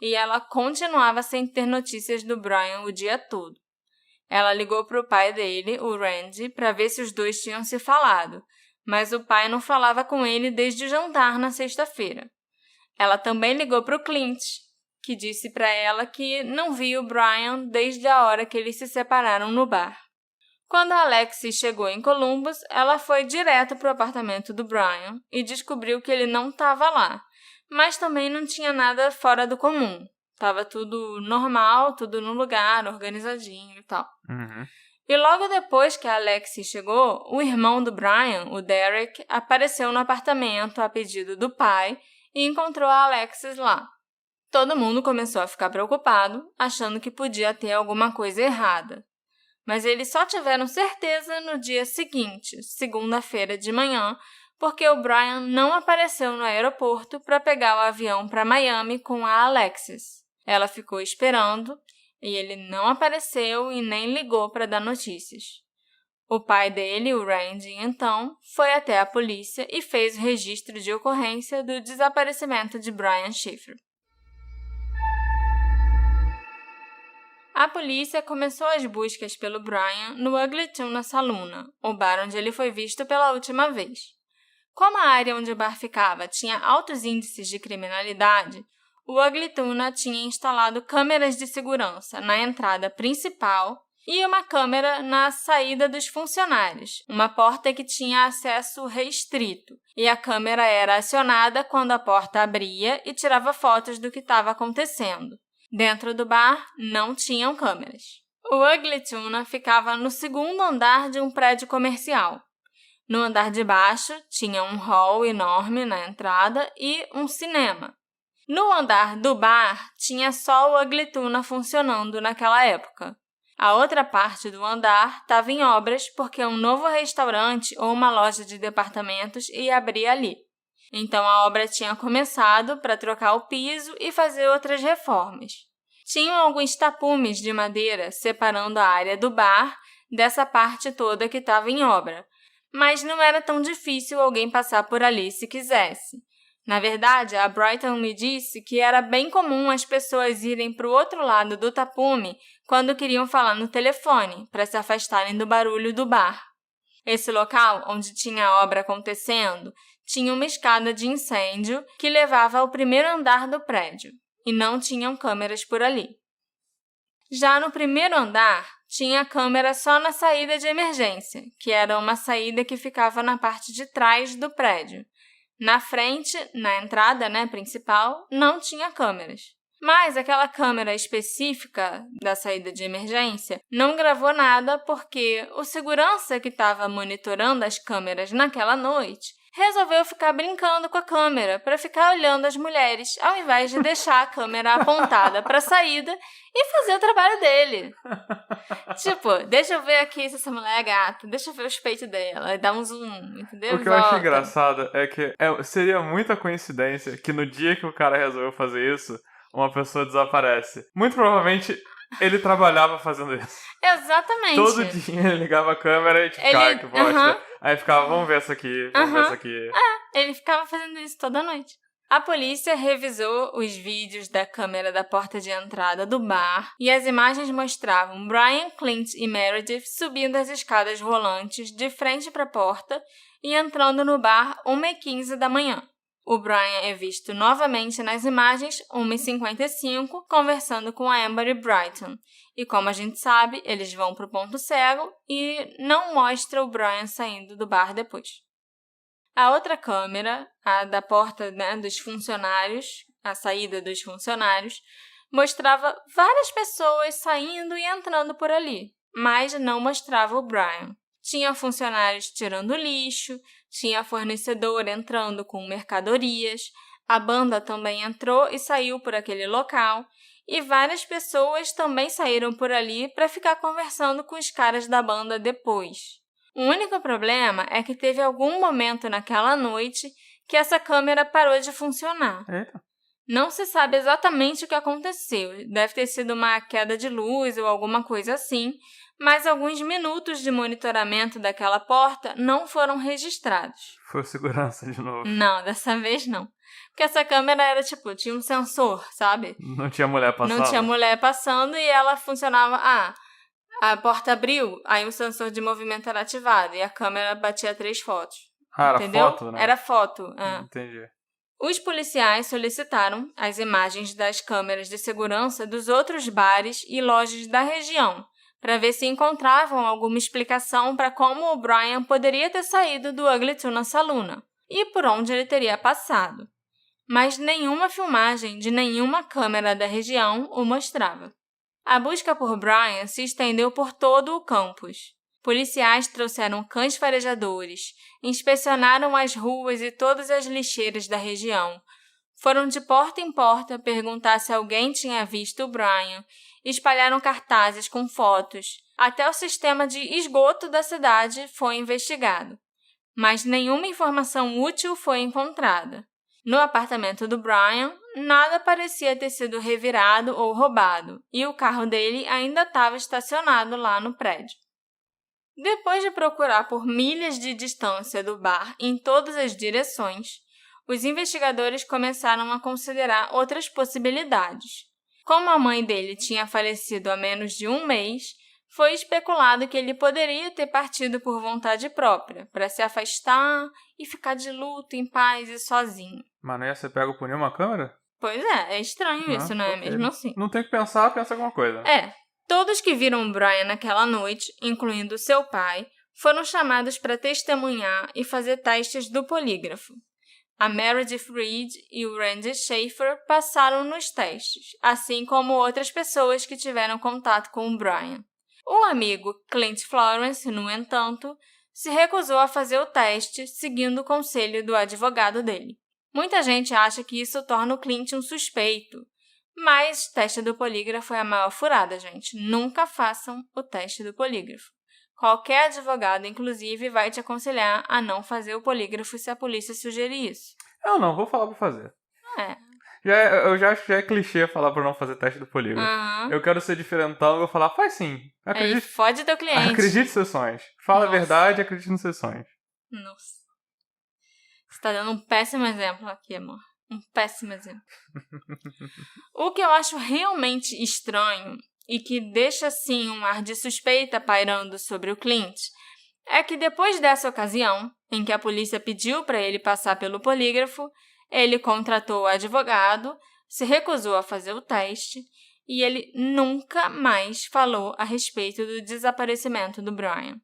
E ela continuava sem ter notícias do Brian o dia todo. Ela ligou para o pai dele, o Randy, para ver se os dois tinham se falado, mas o pai não falava com ele desde o jantar na sexta-feira. Ela também ligou para o Clint, que disse para ela que não via o Brian desde a hora que eles se separaram no bar. Quando a Alexis chegou em Columbus, ela foi direto para o apartamento do Brian e descobriu que ele não estava lá, mas também não tinha nada fora do comum. Tava tudo normal, tudo no lugar, organizadinho e tal. Uhum. E logo depois que a Alexis chegou, o irmão do Brian, o Derek, apareceu no apartamento a pedido do pai e encontrou a Alexis lá. Todo mundo começou a ficar preocupado, achando que podia ter alguma coisa errada. Mas eles só tiveram certeza no dia seguinte, segunda-feira de manhã, porque o Brian não apareceu no aeroporto para pegar o avião para Miami com a Alexis. Ela ficou esperando e ele não apareceu e nem ligou para dar notícias. O pai dele, o Randy, então, foi até a polícia e fez o registro de ocorrência do desaparecimento de Brian Schiffer. A polícia começou as buscas pelo Brian no Ugly Tuna Saloon, o bar onde ele foi visto pela última vez. Como a área onde o bar ficava tinha altos índices de criminalidade, o Ugly Tuna tinha instalado câmeras de segurança na entrada principal e uma câmera na saída dos funcionários, uma porta que tinha acesso restrito, e a câmera era acionada quando a porta abria e tirava fotos do que estava acontecendo. Dentro do bar, não tinham câmeras. O Ugly Tuna ficava no segundo andar de um prédio comercial. No andar de baixo, tinha um hall enorme na entrada e um cinema. No andar do bar, tinha só o Ugly Tuna funcionando naquela época. A outra parte do andar estava em obras porque um novo restaurante ou uma loja de departamentos ia abrir ali. Então, a obra tinha começado para trocar o piso e fazer outras reformas. Tinham alguns tapumes de madeira separando a área do bar dessa parte toda que estava em obra, mas não era tão difícil alguém passar por ali se quisesse. Na verdade, a Brighton me disse que era bem comum as pessoas irem para o outro lado do tapume quando queriam falar no telefone, para se afastarem do barulho do bar. Esse local, onde tinha a obra acontecendo, tinha uma escada de incêndio que levava ao primeiro andar do prédio, e não tinham câmeras por ali. Já no primeiro andar, tinha câmera só na saída de emergência, que era uma saída que ficava na parte de trás do prédio. Na frente, na entrada principal, não tinha câmeras. Mas aquela câmera específica da saída de emergência não gravou nada porque o segurança que estava monitorando as câmeras naquela noite resolveu ficar brincando com a câmera para ficar olhando as mulheres, ao invés de deixar a câmera apontada para a saída e fazer o trabalho dele. Tipo, deixa eu ver aqui se essa mulher é gata, deixa eu ver os peitos dela, e dá um zoom, entendeu? O que eu acho engraçado é que seria muita coincidência que no dia que o cara resolveu fazer isso, uma pessoa desaparece. Muito provavelmente ele trabalhava fazendo isso. Exatamente. Todo dia ele ligava a câmera e tipo, cara, que bosta. Aí ficava, vamos ver isso aqui, vamos ver isso aqui. Ele ficava fazendo isso toda noite. A polícia revisou os vídeos da câmera da porta de entrada do bar e as imagens mostravam Brian, Clint e Meredith subindo as escadas rolantes de frente para a porta e entrando no bar 1h15 da manhã. O Brian é visto novamente nas imagens 1h55 conversando com a Amber e Brighton. E como a gente sabe, eles vão para o ponto cego e não mostra o Brian saindo do bar depois. A outra câmera, a da porta dos funcionários, a saída dos funcionários, mostrava várias pessoas saindo e entrando por ali, mas não mostrava o Brian. Tinha funcionários tirando lixo, tinha fornecedor entrando com mercadorias, a banda também entrou e saiu por aquele local, e várias pessoas também saíram por ali para ficar conversando com os caras da banda depois. O único problema é que teve algum momento naquela noite que essa câmera parou de funcionar. Eita. Não se sabe exatamente o que aconteceu. Deve ter sido uma queda de luz ou alguma coisa assim, mas alguns minutos de monitoramento daquela porta não foram registrados. Foi segurança de novo. Não, dessa vez não. Porque essa câmera era tinha um sensor, sabe? Não tinha mulher passando? Não tinha mulher passando e ela funcionava... a porta abriu, aí o sensor de movimento era ativado e a câmera batia 3 fotos. Entendeu? Era foto, né? Era foto. Entendi. Os policiais solicitaram as imagens das câmeras de segurança dos outros bares e lojas da região, para ver se encontravam alguma explicação para como o Brian poderia ter saído do Ugly Tuna Saloon e por onde ele teria passado. Mas nenhuma filmagem de nenhuma câmera da região o mostrava. A busca por Brian se estendeu por todo o campus. Policiais trouxeram cães farejadores, inspecionaram as ruas e todas as lixeiras da região. Foram de porta em porta perguntar se alguém tinha visto o Brian, espalharam cartazes com fotos. Até o sistema de esgoto da cidade foi investigado. Mas nenhuma informação útil foi encontrada. No apartamento do Brian, nada parecia ter sido revirado ou roubado, e o carro dele ainda estava estacionado lá no prédio. Depois de procurar por milhas de distância do bar em todas as direções, os investigadores começaram a considerar outras possibilidades. Como a mãe dele tinha falecido há menos de 1 mês, foi especulado que ele poderia ter partido por vontade própria, para se afastar e ficar de luto, em paz e sozinho. Mas não ia ser pego por nenhuma câmera? Pois é estranho isso, não é mesmo assim? Não tem que pensar, pensa alguma coisa. Todos que viram Brian naquela noite, incluindo seu pai, foram chamados para testemunhar e fazer testes do polígrafo. A Meredith Reed e o Randy Schaefer passaram nos testes, assim como outras pessoas que tiveram contato com o Brian. O amigo Clint Florence, no entanto, se recusou a fazer o teste, seguindo o conselho do advogado dele. Muita gente acha que isso torna o Clint um suspeito, mas o teste do polígrafo é a maior furada, gente. Nunca façam o teste do polígrafo. Qualquer advogado, inclusive, vai te aconselhar a não fazer o polígrafo se a polícia sugerir isso. Eu não, vou falar pra fazer. Eu já acho que já é clichê falar pra não fazer teste do polígrafo. Eu quero ser diferentão e vou falar, faz sim. Aí fode teu cliente. Acredite nos seus sonhos. Fala a verdade e acredite nos seus sonhos. Nossa. Você tá dando um péssimo exemplo aqui, amor. Um péssimo exemplo. O que eu acho realmente estranho e que deixa, assim, um ar de suspeita pairando sobre o Clint é que depois dessa ocasião, em que a polícia pediu para ele passar pelo polígrafo, ele contratou o advogado, se recusou a fazer o teste e ele nunca mais falou a respeito do desaparecimento do Brian.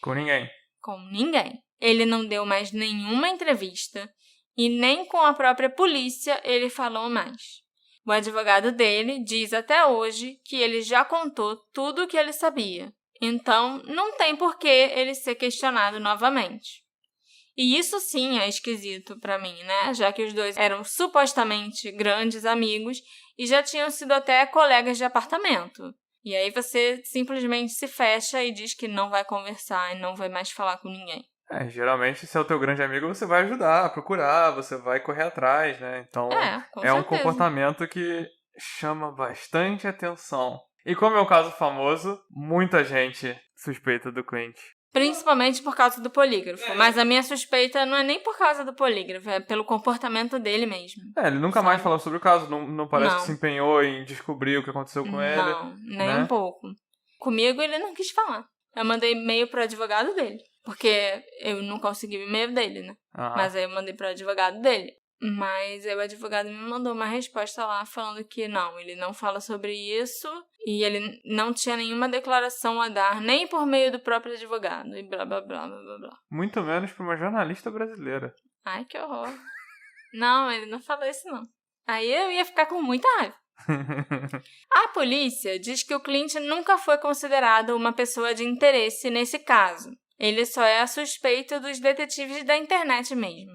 Com ninguém. Com ninguém. Ele não deu mais nenhuma entrevista e nem com a própria polícia ele falou mais. O advogado dele diz até hoje que ele já contou tudo o que ele sabia. Então, não tem por que ele ser questionado novamente. E isso sim é esquisito pra mim, né? Já que os dois eram supostamente grandes amigos e já tinham sido até colegas de apartamento. E aí você simplesmente se fecha e diz que não vai conversar e não vai mais falar com ninguém. Geralmente, se é o teu grande amigo, você vai ajudar a procurar, você vai correr atrás, né? Então, com um comportamento que chama bastante atenção. E como é um caso famoso, muita gente suspeita do Clint. Principalmente por causa do polígrafo. Mas a minha suspeita não é nem por causa do polígrafo, é pelo comportamento dele mesmo. Ele nunca mais falou sobre o caso, não parece que se empenhou em descobrir o que aconteceu com ele. Não, nem um pouco. Comigo ele não quis falar. Eu mandei e-mail pro advogado dele. Porque eu não consegui o e-mail dele, né? Mas aí eu mandei pro advogado dele. Mas aí o advogado me mandou uma resposta lá falando que não, ele não fala sobre isso e ele não tinha nenhuma declaração a dar, nem por meio do próprio advogado e blá, blá, blá, blá, blá, blá. Muito menos pra uma jornalista brasileira. Ai, que horror. Não, ele não falou isso não. Aí eu ia ficar com muita raiva. A polícia diz que o Clint nunca foi considerado uma pessoa de interesse nesse caso. Ele só é a suspeita dos detetives da internet mesmo.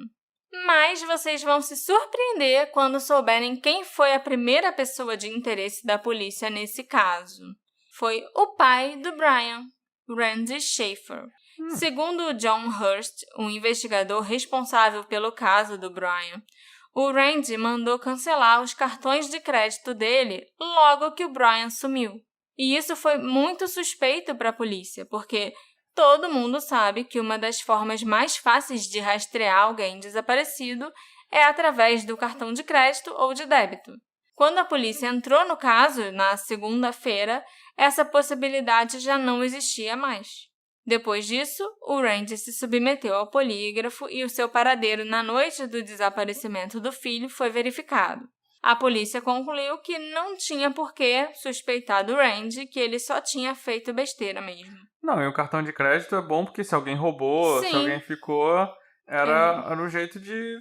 Mas vocês vão se surpreender quando souberem quem foi a primeira pessoa de interesse da polícia nesse caso. Foi o pai do Brian, Randy Schaefer. Segundo John Hurst, um investigador responsável pelo caso do Brian, o Randy mandou cancelar os cartões de crédito dele logo que o Brian sumiu. E isso foi muito suspeito para a polícia, porque todo mundo sabe que uma das formas mais fáceis de rastrear alguém desaparecido é através do cartão de crédito ou de débito. Quando a polícia entrou no caso, na segunda-feira, essa possibilidade já não existia mais. Depois disso, o Randy se submeteu ao polígrafo e o seu paradeiro na noite do desaparecimento do filho foi verificado. A polícia concluiu que não tinha por que suspeitar do Randy, que ele só tinha feito besteira mesmo. Não, e o cartão de crédito é bom porque se alguém roubou, se alguém ficou, era um jeito de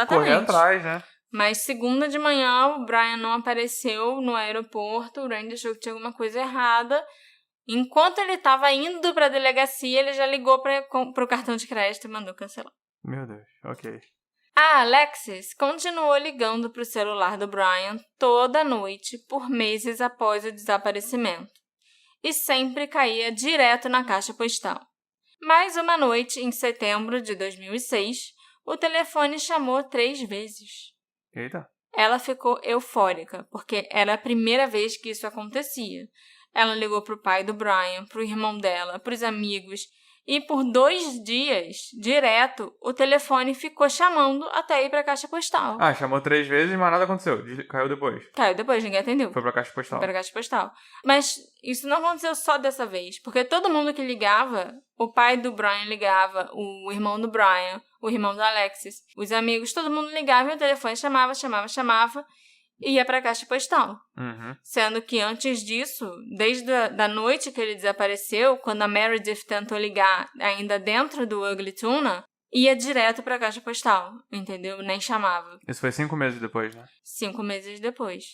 correr atrás, né? Mas segunda de manhã, o Brian não apareceu no aeroporto, o Randy achou que tinha alguma coisa errada. Enquanto ele estava indo para a delegacia, ele já ligou para o cartão de crédito e mandou cancelar. Meu Deus, ok. A Alexis continuou ligando para o celular do Brian toda noite por meses após o desaparecimento. E sempre caía direto na caixa postal. Mas uma noite, em setembro de 2006, o telefone chamou 3 vezes. Eita. Ela ficou eufórica, porque era a primeira vez que isso acontecia. Ela ligou para o pai do Brian, para o irmão dela, para os amigos, e por 2 dias, direto, o telefone ficou chamando até ir para a caixa postal. Ah, chamou 3 vezes, mas nada aconteceu. Caiu depois. Caiu depois, ninguém atendeu. Foi para a caixa postal. Foi para a caixa postal. Mas isso não aconteceu só dessa vez, porque todo mundo que ligava, o pai do Brian ligava, o irmão do Brian, o irmão da Alexis, os amigos, todo mundo ligava e o telefone chamava, e ia para a caixa postal. Uhum. Sendo que antes disso, desde a noite que ele desapareceu, quando a Meredith tentou ligar ainda dentro do Ugly Tuna, ia direto para a caixa postal, entendeu? Nem chamava. Isso foi 5 meses depois, né? 5 meses depois.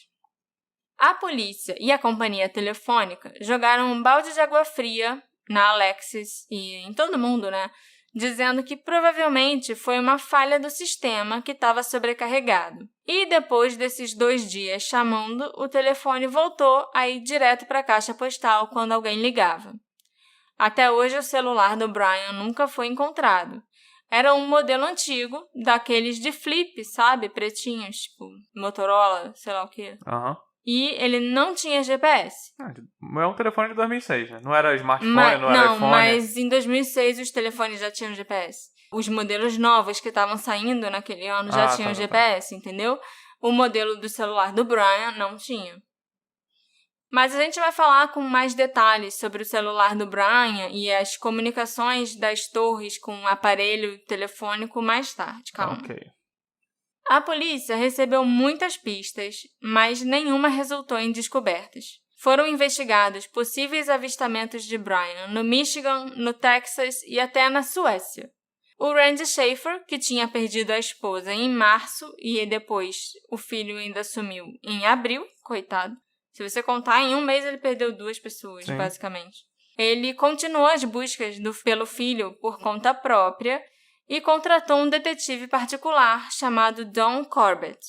A polícia e a companhia telefônica jogaram um balde de água fria na Alexis e em todo mundo, né? Dizendo que provavelmente foi uma falha do sistema que estava sobrecarregado. E depois desses 2 dias chamando, o telefone voltou a ir direto para a caixa postal quando alguém ligava. Até hoje o celular do Brian nunca foi encontrado. Era um modelo antigo, daqueles de flip, sabe? Pretinhos, tipo Motorola, sei lá o quê. Aham. E ele não tinha GPS. É um telefone de 2006, né? Não era smartphone, não era iPhone. Não, mas em 2006 os telefones já tinham GPS. Os modelos novos que estavam saindo naquele ano já tinham GPS, entendeu? O modelo do celular do Brian não tinha. Mas a gente vai falar com mais detalhes sobre o celular do Brian e as comunicações das torres com o aparelho telefônico mais tarde, calma. Ok. A polícia recebeu muitas pistas, mas nenhuma resultou em descobertas. Foram investigados possíveis avistamentos de Brian no Michigan, no Texas e até na Suécia. O Randy Schaefer, que tinha perdido a esposa em março e depois o filho ainda sumiu em abril, coitado. Se você contar, em 1 mês ele perdeu 2 pessoas, Sim. basicamente. Ele continuou as buscas pelo filho por conta própria e contratou um detetive particular chamado Don Corbett.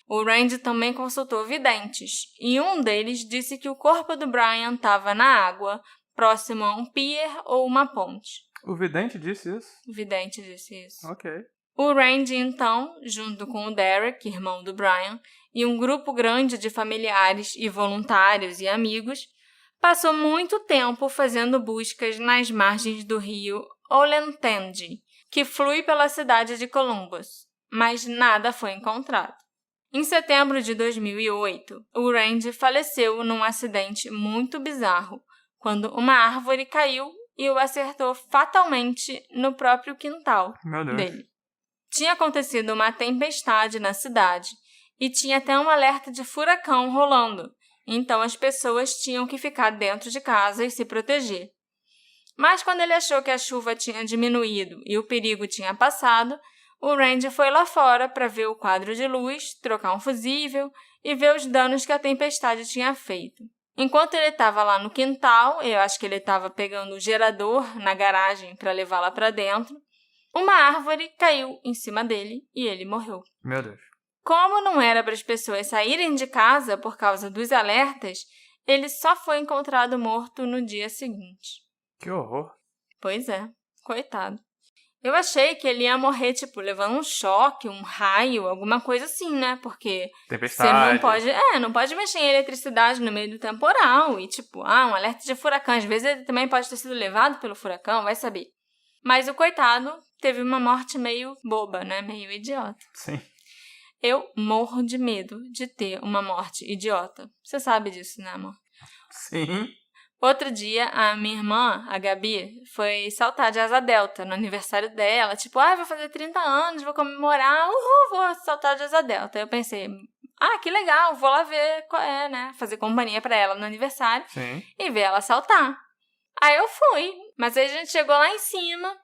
O Randy também consultou videntes, e um deles disse que o corpo do Brian estava na água, próximo a um pier ou uma ponte. O vidente disse isso? O vidente disse isso. Ok. O Randy, então, junto com o Derek, irmão do Brian, e um grupo grande de familiares e voluntários e amigos, passou muito tempo fazendo buscas nas margens do rio Olentangy, que flui pela cidade de Columbus, mas nada foi encontrado. Em setembro de 2008, o Randy faleceu num acidente muito bizarro, quando uma árvore caiu e o acertou fatalmente no próprio quintal dele. Tinha acontecido uma tempestade na cidade e tinha até um alerta de furacão rolando, então as pessoas tinham que ficar dentro de casa e se proteger. Mas quando ele achou que a chuva tinha diminuído e o perigo tinha passado, o Randy foi lá fora para ver o quadro de luz, trocar um fusível e ver os danos que a tempestade tinha feito. Enquanto ele estava lá no quintal, eu acho que ele estava pegando o gerador na garagem para levá-la para dentro, uma árvore caiu em cima dele e ele morreu. Meu Deus. Como não era para as pessoas saírem de casa por causa dos alertas, ele só foi encontrado morto no dia seguinte. Que horror. Pois é, coitado. Eu achei que ele ia morrer, tipo, levando um choque, um raio, alguma coisa assim, né? Porque Tempestade. você não pode mexer em eletricidade no meio do temporal. E, tipo, um alerta de furacão. Às vezes ele também pode ter sido levado pelo furacão, vai saber. Mas o coitado teve uma morte meio boba, né? Meio idiota. Sim. Eu morro de medo de ter uma morte idiota. Você sabe disso, né, amor? Sim. Outro dia, a minha irmã, a Gabi, foi saltar de asa delta no aniversário dela. Tipo, vou fazer 30 anos, vou comemorar, vou saltar de asa delta. Eu pensei, que legal, vou lá ver qual é, né? Fazer companhia pra ela no aniversário. Sim. E ver ela saltar. Aí eu fui, mas aí a gente chegou lá em cima.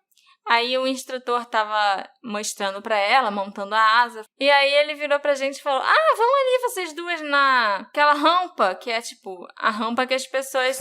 Aí o instrutor tava mostrando pra ela, montando a asa. E aí ele virou pra gente e falou, vão ali vocês duas naquela rampa, que é tipo a rampa que as pessoas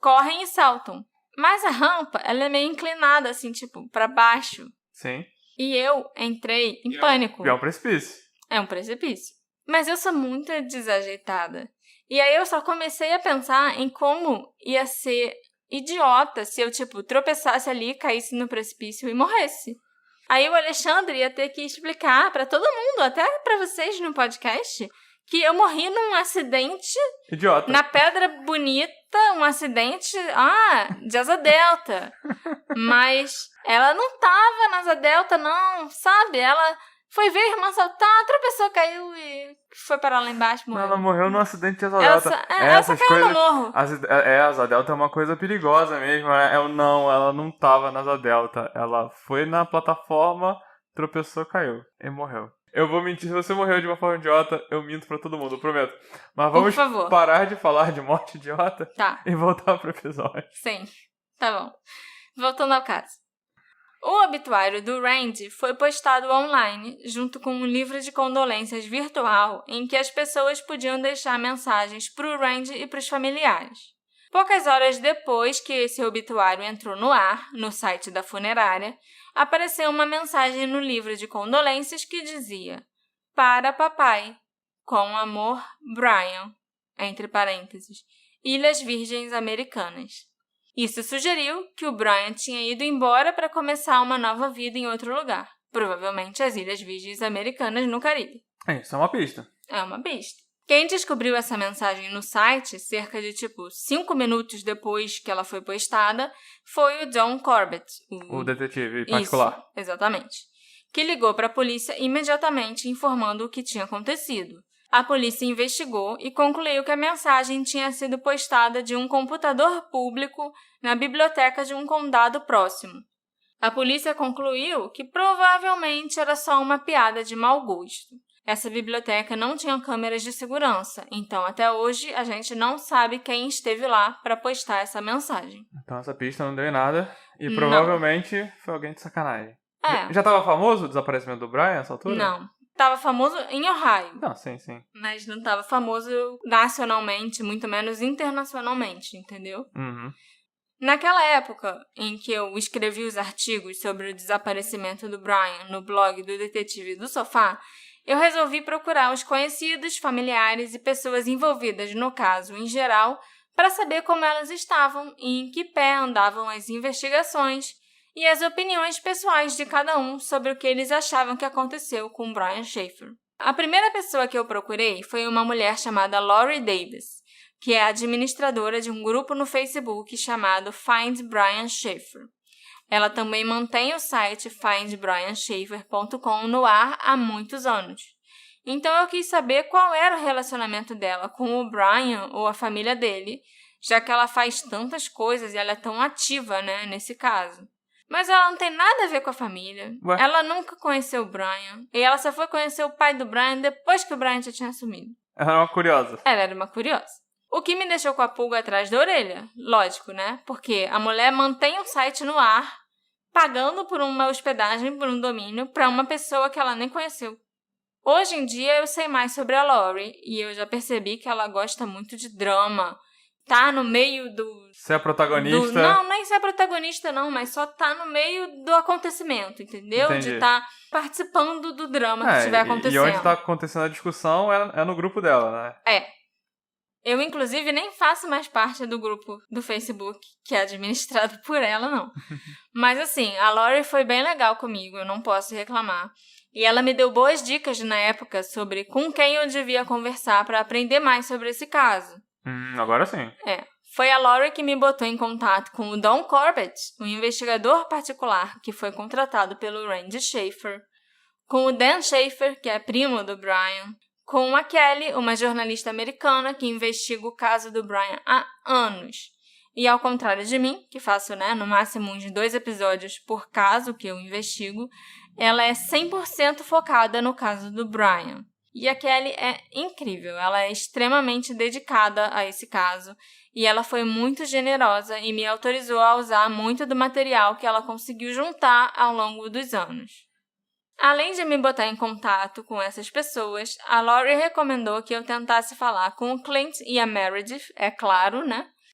correm e saltam. Mas a rampa, ela é meio inclinada, assim, tipo, pra baixo. Sim. E eu entrei em pânico. É um precipício. É um precipício. Mas eu sou muito desajeitada. E aí eu só comecei a pensar em como ia ser idiota se eu, tipo, tropeçasse ali, caísse no precipício e morresse. Aí o Alexandre ia ter que explicar pra todo mundo, até pra vocês no podcast, que eu morri num acidente... Idiota. Na Pedra Bonita, um acidente... de asa delta. Mas ela não tava na asa delta, não, sabe? Ela... Foi ver a irmã saltar, tropeçou, caiu e foi parar lá embaixo, morreu. Ela morreu num acidente de asa delta. Ela só caiu no morro. A asa delta é uma coisa perigosa mesmo. Ela não tava na asa delta. Ela foi na plataforma, tropeçou, caiu e morreu. Eu vou mentir, se você morreu de uma forma idiota, eu minto pra todo mundo, eu prometo. Mas vamos parar de falar de morte idiota e voltar pro episódio. Sim, tá bom. Voltando ao caso. O obituário do Randy foi postado online, junto com um livro de condolências virtual em que as pessoas podiam deixar mensagens para o Randy e para os familiares. Poucas horas depois que esse obituário entrou no ar, no site da funerária, apareceu uma mensagem no livro de condolências que dizia: "Para papai, com amor, Brian", entre parênteses, Ilhas Virgens Americanas. Isso sugeriu que o Brian tinha ido embora para começar uma nova vida em outro lugar, provavelmente as Ilhas Virgens Americanas no Caribe. Isso é uma pista. É uma pista. Quem descobriu essa mensagem no site, cerca de 5 minutos depois que ela foi postada, foi o John Corbett. O detetive particular. Isso, exatamente. Que ligou para a polícia imediatamente informando o que tinha acontecido. A polícia investigou e concluiu que a mensagem tinha sido postada de um computador público na biblioteca de um condado próximo. A polícia concluiu que provavelmente era só uma piada de mau gosto. Essa biblioteca não tinha câmeras de segurança, então até hoje a gente não sabe quem esteve lá para postar essa mensagem. Então essa pista não deu em nada e provavelmente foi alguém de sacanagem. É. Já estava famoso o desaparecimento do Brian nessa altura? Não. Tava famoso em Ohio. Não, sim. Mas não tava famoso nacionalmente, muito menos internacionalmente, entendeu? Uhum. Naquela época em que eu escrevi os artigos sobre o desaparecimento do Brian no blog do Detetive do Sofá, eu resolvi procurar os conhecidos, familiares e pessoas envolvidas no caso em geral para saber como elas estavam e em que pé andavam as investigações e as opiniões pessoais de cada um sobre o que eles achavam que aconteceu com Brian Shaffer. A primeira pessoa que eu procurei foi uma mulher chamada Lori Davis, que é administradora de um grupo no Facebook chamado Find Brian Shaffer. Ela também mantém o site findbrianshaffer.com no ar há muitos anos. Então eu quis saber qual era o relacionamento dela com o Brian ou a família dele, já que ela faz tantas coisas e ela é tão ativa, né, nesse caso. Mas ela não tem nada a ver com a família. Ué? Ela nunca conheceu o Brian. E ela só foi conhecer o pai do Brian depois que o Brian já tinha sumido. Ela era uma curiosa. Ela era uma curiosa. O que me deixou com a pulga atrás da orelha. Lógico, né? Porque a mulher mantém o site no ar, pagando por uma hospedagem, por um domínio, para uma pessoa que ela nem conheceu. Hoje em dia eu sei mais sobre a Lori e eu já percebi que ela gosta muito de drama. Tá no meio do... Ser a protagonista... Não, nem ser a protagonista não, mas só tá no meio do acontecimento, entendeu? Entendi. De estar participando do drama que estiver acontecendo. E onde tá acontecendo a discussão é no grupo dela, né? É. Eu, inclusive, nem faço mais parte do grupo do Facebook, que é administrado por ela, não. Mas, assim, a Lori foi bem legal comigo, eu não posso reclamar. E ela me deu boas dicas na época sobre com quem eu devia conversar para aprender mais sobre esse caso. Agora sim. Foi a Lori que me botou em contato com o Don Corbett, um investigador particular que foi contratado pelo Randy Schaefer, com o Dan Schaefer, que é primo do Brian, com a Kelly, uma jornalista americana que investiga o caso do Brian há anos. E ao contrário de mim, que faço no máximo uns 2 episódios por caso que eu investigo, ela é 100% focada no caso do Brian. E a Kelly é incrível, ela é extremamente dedicada a esse caso e ela foi muito generosa e me autorizou a usar muito do material que ela conseguiu juntar ao longo dos anos. Além de me botar em contato com essas pessoas, a Lori recomendou que eu tentasse falar com o Clint e a Meredith, é claro,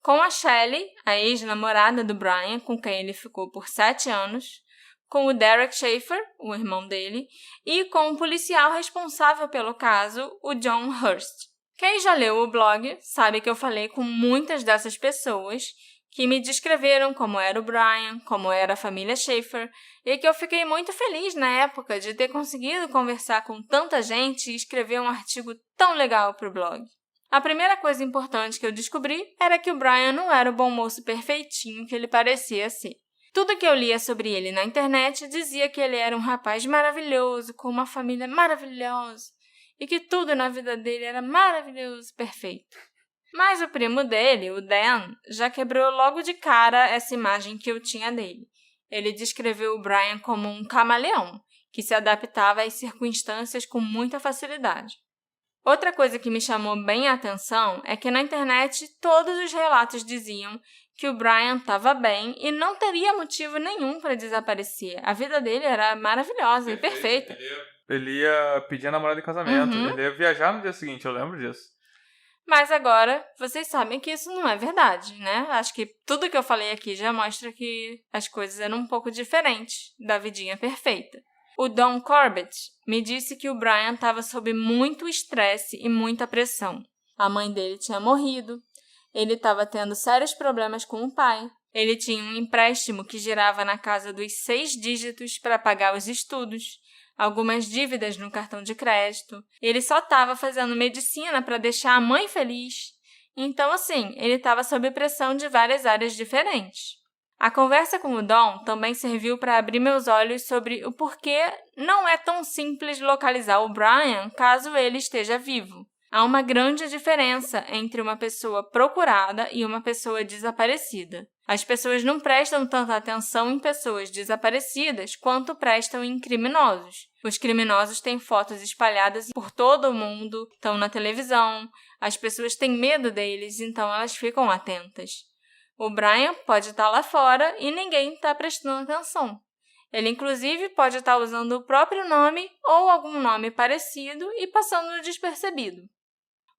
com a Shelley, a ex-namorada do Brian, com quem ele ficou por 7 anos, com o Derek Schaefer, o irmão dele, e com o policial responsável pelo caso, o John Hurst. Quem já leu o blog sabe que eu falei com muitas dessas pessoas que me descreveram como era o Brian, como era a família Schaefer, e que eu fiquei muito feliz na época de ter conseguido conversar com tanta gente e escrever um artigo tão legal para o blog. A primeira coisa importante que eu descobri era que o Brian não era o bom moço perfeitinho que ele parecia ser. Tudo que eu lia sobre ele na internet dizia que ele era um rapaz maravilhoso, com uma família maravilhosa, e que tudo na vida dele era maravilhoso, perfeito. Mas o primo dele, o Dan, já quebrou logo de cara essa imagem que eu tinha dele. Ele descreveu o Brian como um camaleão, que se adaptava às circunstâncias com muita facilidade. Outra coisa que me chamou bem a atenção é que na internet todos os relatos diziam que o Brian estava bem e não teria motivo nenhum para desaparecer. A vida dele era maravilhosa e perfeita. Ele ia pedir a namorada em casamento, ele ia viajar no dia seguinte, eu lembro disso. Mas agora, vocês sabem que isso não é verdade, Acho que tudo que eu falei aqui já mostra que as coisas eram um pouco diferentes da vidinha perfeita. O Don Corbett me disse que o Brian estava sob muito estresse e muita pressão. A mãe dele tinha morrido, ele estava tendo sérios problemas com o pai, ele tinha um empréstimo que girava na casa dos 6 dígitos para pagar os estudos, algumas dívidas no cartão de crédito. Ele só estava fazendo medicina para deixar a mãe feliz. Então, assim, ele estava sob pressão de várias áreas diferentes. A conversa com o Don também serviu para abrir meus olhos sobre o porquê não é tão simples localizar o Brian caso ele esteja vivo. Há uma grande diferença entre uma pessoa procurada e uma pessoa desaparecida. As pessoas não prestam tanta atenção em pessoas desaparecidas quanto prestam em criminosos. Os criminosos têm fotos espalhadas por todo o mundo, estão na televisão, as pessoas têm medo deles, então elas ficam atentas. O Brian pode estar lá fora e ninguém está prestando atenção. Ele, inclusive, pode estar usando o próprio nome ou algum nome parecido e passando despercebido.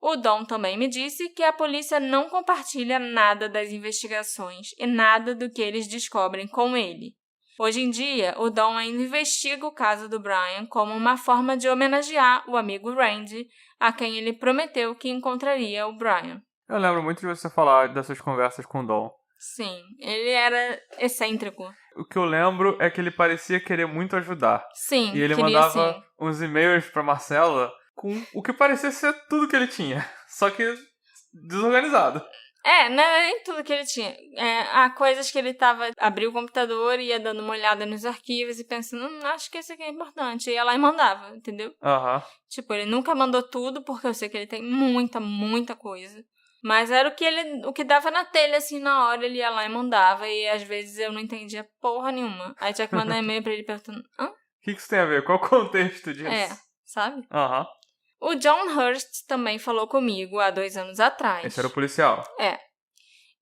O Don também me disse que a polícia não compartilha nada das investigações e nada do que eles descobrem com ele. Hoje em dia, o Don ainda investiga o caso do Brian como uma forma de homenagear o amigo Randy, a quem ele prometeu que encontraria o Brian. Eu lembro muito de você falar dessas conversas com o Don. Sim, ele era excêntrico. O que eu lembro é que ele parecia querer muito ajudar. Sim, e ele mandava uns e-mails pra Marcela com o que parecia ser tudo que ele tinha, só que desorganizado. Não era nem tudo que ele tinha. Há coisas que ele abria o computador e ia dando uma olhada nos arquivos e pensando, acho que esse aqui é importante. E ia lá e mandava, entendeu? Tipo, ele nunca mandou tudo, porque eu sei que ele tem muita, muita coisa. Mas era o que dava na telha, assim, na hora, ele ia lá e mandava. E às vezes eu não entendia porra nenhuma. Aí tinha que mandar e-mail pra ele perguntando, hã? O que isso tem a ver? Qual o contexto disso? Sabe? O John Hurst também falou comigo há 2 anos atrás. Esse era o policial?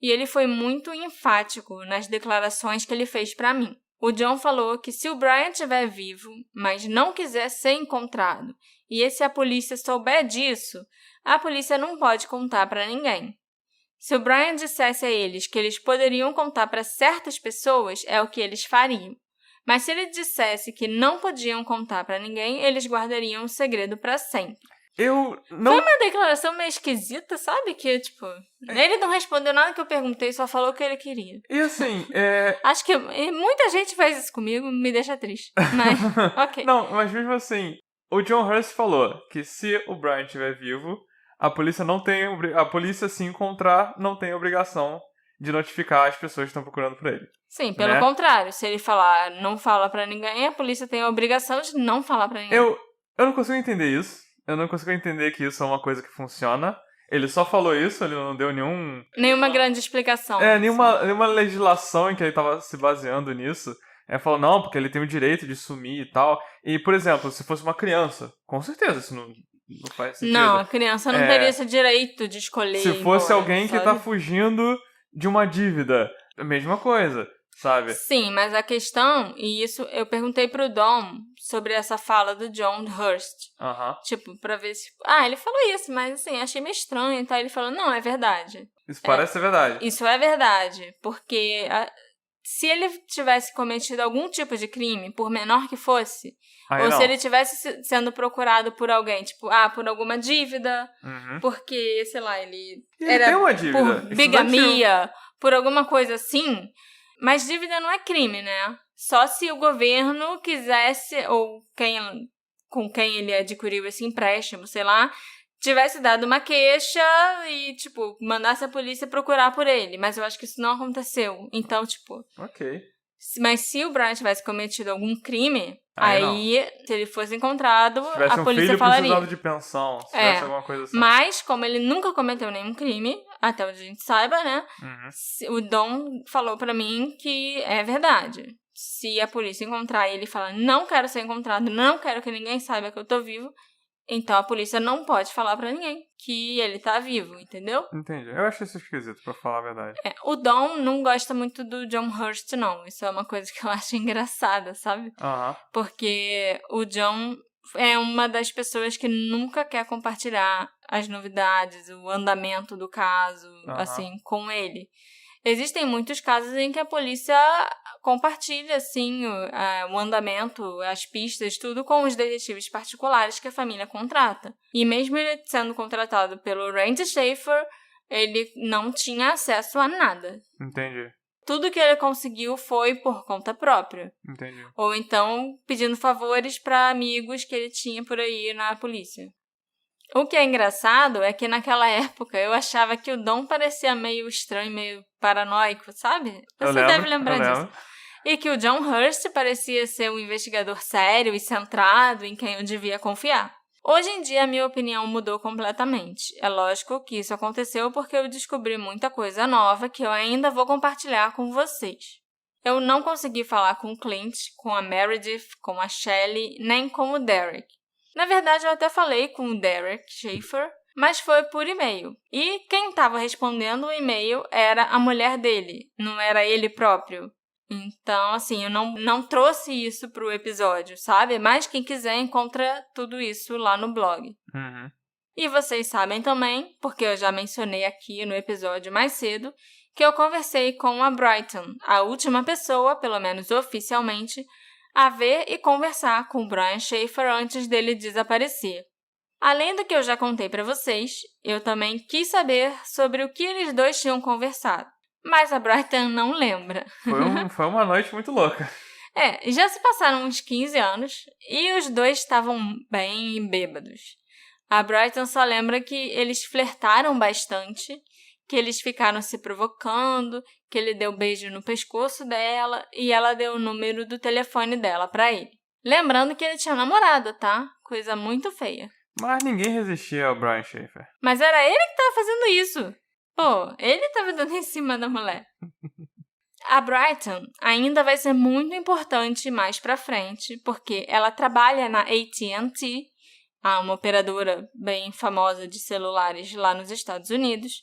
E ele foi muito enfático nas declarações que ele fez pra mim. O John falou que se o Brian estiver vivo, mas não quiser ser encontrado, e se a polícia souber disso, a polícia não pode contar pra ninguém. Se o Brian dissesse a eles que eles poderiam contar pra certas pessoas, é o que eles fariam. Mas se ele dissesse que não podiam contar pra ninguém, eles guardariam o segredo pra sempre. Eu não... Foi uma declaração meio esquisita, sabe? Que, tipo, ele não respondeu nada que eu perguntei, só falou o que ele queria. E assim, Acho que muita gente faz isso comigo, me deixa triste. Mas, ok. Não, mas mesmo assim, o John Hurst falou que se o Brian estiver vivo, a polícia não tem... A polícia, se encontrar, não tem obrigação de notificar as pessoas que estão procurando por ele. Sim, pelo né? contrário. Se ele falar não fala pra ninguém, a polícia tem a obrigação de não falar pra ninguém. Eu não consigo entender isso. Eu não consigo entender que isso é uma coisa que funciona. Ele só falou isso, ele não deu Nenhuma grande explicação. nenhuma legislação em que ele tava se baseando nisso. Falou, não, porque ele tem o direito de sumir e tal. E, por exemplo, se fosse uma criança, com certeza isso não faz sentido. Não, a criança não teria esse direito de escolher. Se fosse embora, alguém que sabe? tá fugindo de uma dívida, a mesma coisa, sabe? Sim, mas a questão, e isso eu perguntei pro Dom sobre essa fala do John Hurst. Tipo, pra ver se... ele falou isso, mas assim, achei meio estranho. Então ele falou, não, é verdade. Isso parece ser verdade. Isso é verdade, porque se ele tivesse cometido algum tipo de crime, por menor que fosse, ou se ele tivesse sendo procurado por alguém, tipo, por alguma dívida, porque, sei lá, ele era tem uma dívida por bigamia, por alguma coisa assim, mas dívida não é crime, né? Só se o governo quisesse, ou com quem ele adquiriu esse empréstimo, sei lá, tivesse dado uma queixa e, tipo, mandasse a polícia procurar por ele. Mas eu acho que isso não aconteceu. Então, tipo... Ok. Mas se o Brian tivesse cometido algum crime, aí se ele fosse encontrado, a polícia falaria. Se tivesse um filho precisando de pensão, se tivesse alguma coisa assim. Mas, como ele nunca cometeu nenhum crime, até onde a gente saiba, né? O Dom falou pra mim que é verdade. Se a polícia encontrar ele e falar, não quero ser encontrado, não quero que ninguém saiba que eu tô vivo, então a polícia não pode falar pra ninguém que ele tá vivo, entendeu? Entendi. Eu acho isso esquisito, pra falar a verdade. O Dom não gosta muito do John Hurst, não. Isso é uma coisa que eu acho engraçada, sabe? Porque o John é uma das pessoas que nunca quer compartilhar as novidades, o andamento do caso, assim, com ele. Existem muitos casos em que a polícia compartilha, assim, o andamento, as pistas, tudo com os detetives particulares que a família contrata. E mesmo ele sendo contratado pelo Randy Schaefer, ele não tinha acesso a nada. Entendi. Tudo que ele conseguiu foi por conta própria. Entendi. Ou então pedindo favores para amigos que ele tinha por aí na polícia. O que é engraçado é que naquela época eu achava que o Dom parecia meio estranho, meio paranoico, sabe? Você deve lembrar disso. E que o John Hurst parecia ser um investigador sério e centrado em quem eu devia confiar. Hoje em dia, a minha opinião mudou completamente. É lógico que isso aconteceu porque eu descobri muita coisa nova que eu ainda vou compartilhar com vocês. Eu não consegui falar com o Clint, com a Meredith, com a Shelley, nem com o Derek. Na verdade, eu até falei com o Derek Schaefer, mas foi por e-mail. E quem estava respondendo o e-mail era a mulher dele, não era ele próprio. Então, assim, eu não trouxe isso pro episódio, sabe? Mas quem quiser encontra tudo isso lá no blog. E vocês sabem também, porque eu já mencionei aqui no episódio mais cedo, que eu conversei com a Brighton, a última pessoa, pelo menos oficialmente, a ver e conversar com o Brian Schaefer antes dele desaparecer. Além do que eu já contei para vocês, eu também quis saber sobre o que eles dois tinham conversado. Mas a Brighton não lembra. Foi uma noite muito louca. Já se passaram uns 15 anos e os dois estavam bem bêbados. A Brighton só lembra que eles flertaram bastante, que eles ficaram se provocando, que ele deu beijo no pescoço dela e ela deu o número do telefone dela pra ele. Lembrando que ele tinha namorada, tá? Coisa muito feia. Mas ninguém resistia ao Brian Schaefer. Mas era ele que tava fazendo isso. Pô, ele tava dando em cima da mulher. A Brighton ainda vai ser muito importante mais pra frente, porque ela trabalha na AT&T, uma operadora bem famosa de celulares lá nos Estados Unidos,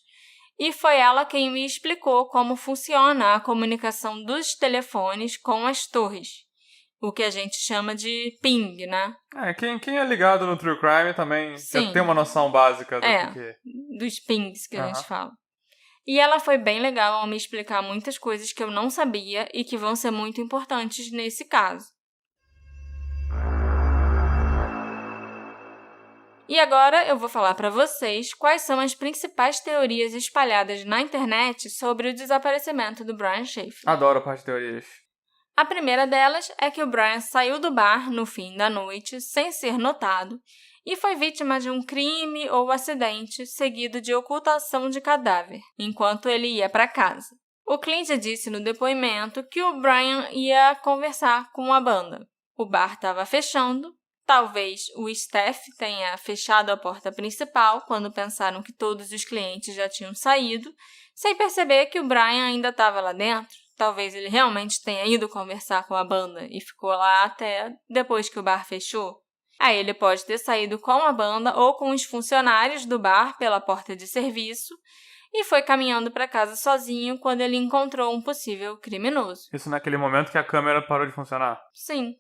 e foi ela quem me explicou como funciona a comunicação dos telefones com as torres, o que a gente chama de ping, né? Quem é ligado no True Crime também já tem uma noção básica dos pings que a gente fala. E ela foi bem legal ao me explicar muitas coisas que eu não sabia e que vão ser muito importantes nesse caso. E agora eu vou falar para vocês quais são as principais teorias espalhadas na internet sobre o desaparecimento do Brian Schaefer. Adoro a parte de teorias. A primeira delas é que o Brian saiu do bar no fim da noite sem ser notado e foi vítima de um crime ou acidente seguido de ocultação de cadáver, enquanto ele ia para casa. O Clint disse no depoimento que o Brian ia conversar com a banda. O bar estava fechando. Talvez o staff tenha fechado a porta principal quando pensaram que todos os clientes já tinham saído, sem perceber que o Brian ainda estava lá dentro. Talvez ele realmente tenha ido conversar com a banda e ficou lá até depois que o bar fechou. Aí ele pode ter saído com a banda ou com os funcionários do bar pela porta de serviço e foi caminhando para casa sozinho quando ele encontrou um possível criminoso. Isso naquele momento que a câmera parou de funcionar? Sim.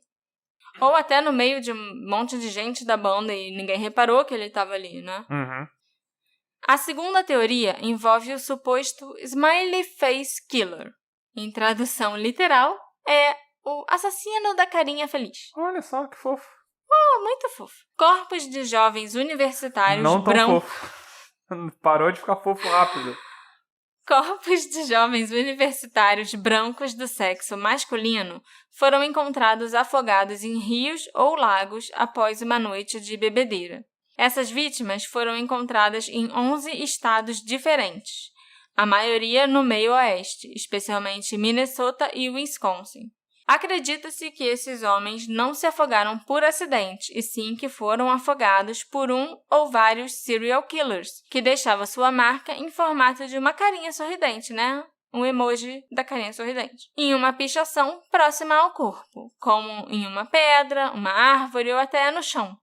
Ou até no meio de um monte de gente da banda e ninguém reparou que ele estava ali, né? Uhum. A segunda teoria envolve o suposto Smiley Face Killer. Em tradução literal, é o assassino da carinha feliz. Olha só que fofo. Oh, muito fofo. Corpos de jovens universitários Não tão brancos. fofo. Parou de ficar fofo rápido. Corpos de jovens universitários brancos do sexo masculino foram encontrados afogados em rios ou lagos após uma noite de bebedeira. Essas vítimas foram encontradas em 11 estados diferentes, a maioria no meio oeste, especialmente Minnesota e Wisconsin. Acredita-se que esses homens não se afogaram por acidente, e sim que foram afogados por um ou vários serial killers, que deixavam sua marca em formato de uma carinha sorridente, né? Um emoji da carinha sorridente. Em uma pichação próxima ao corpo, como em uma pedra, uma árvore ou até no chão.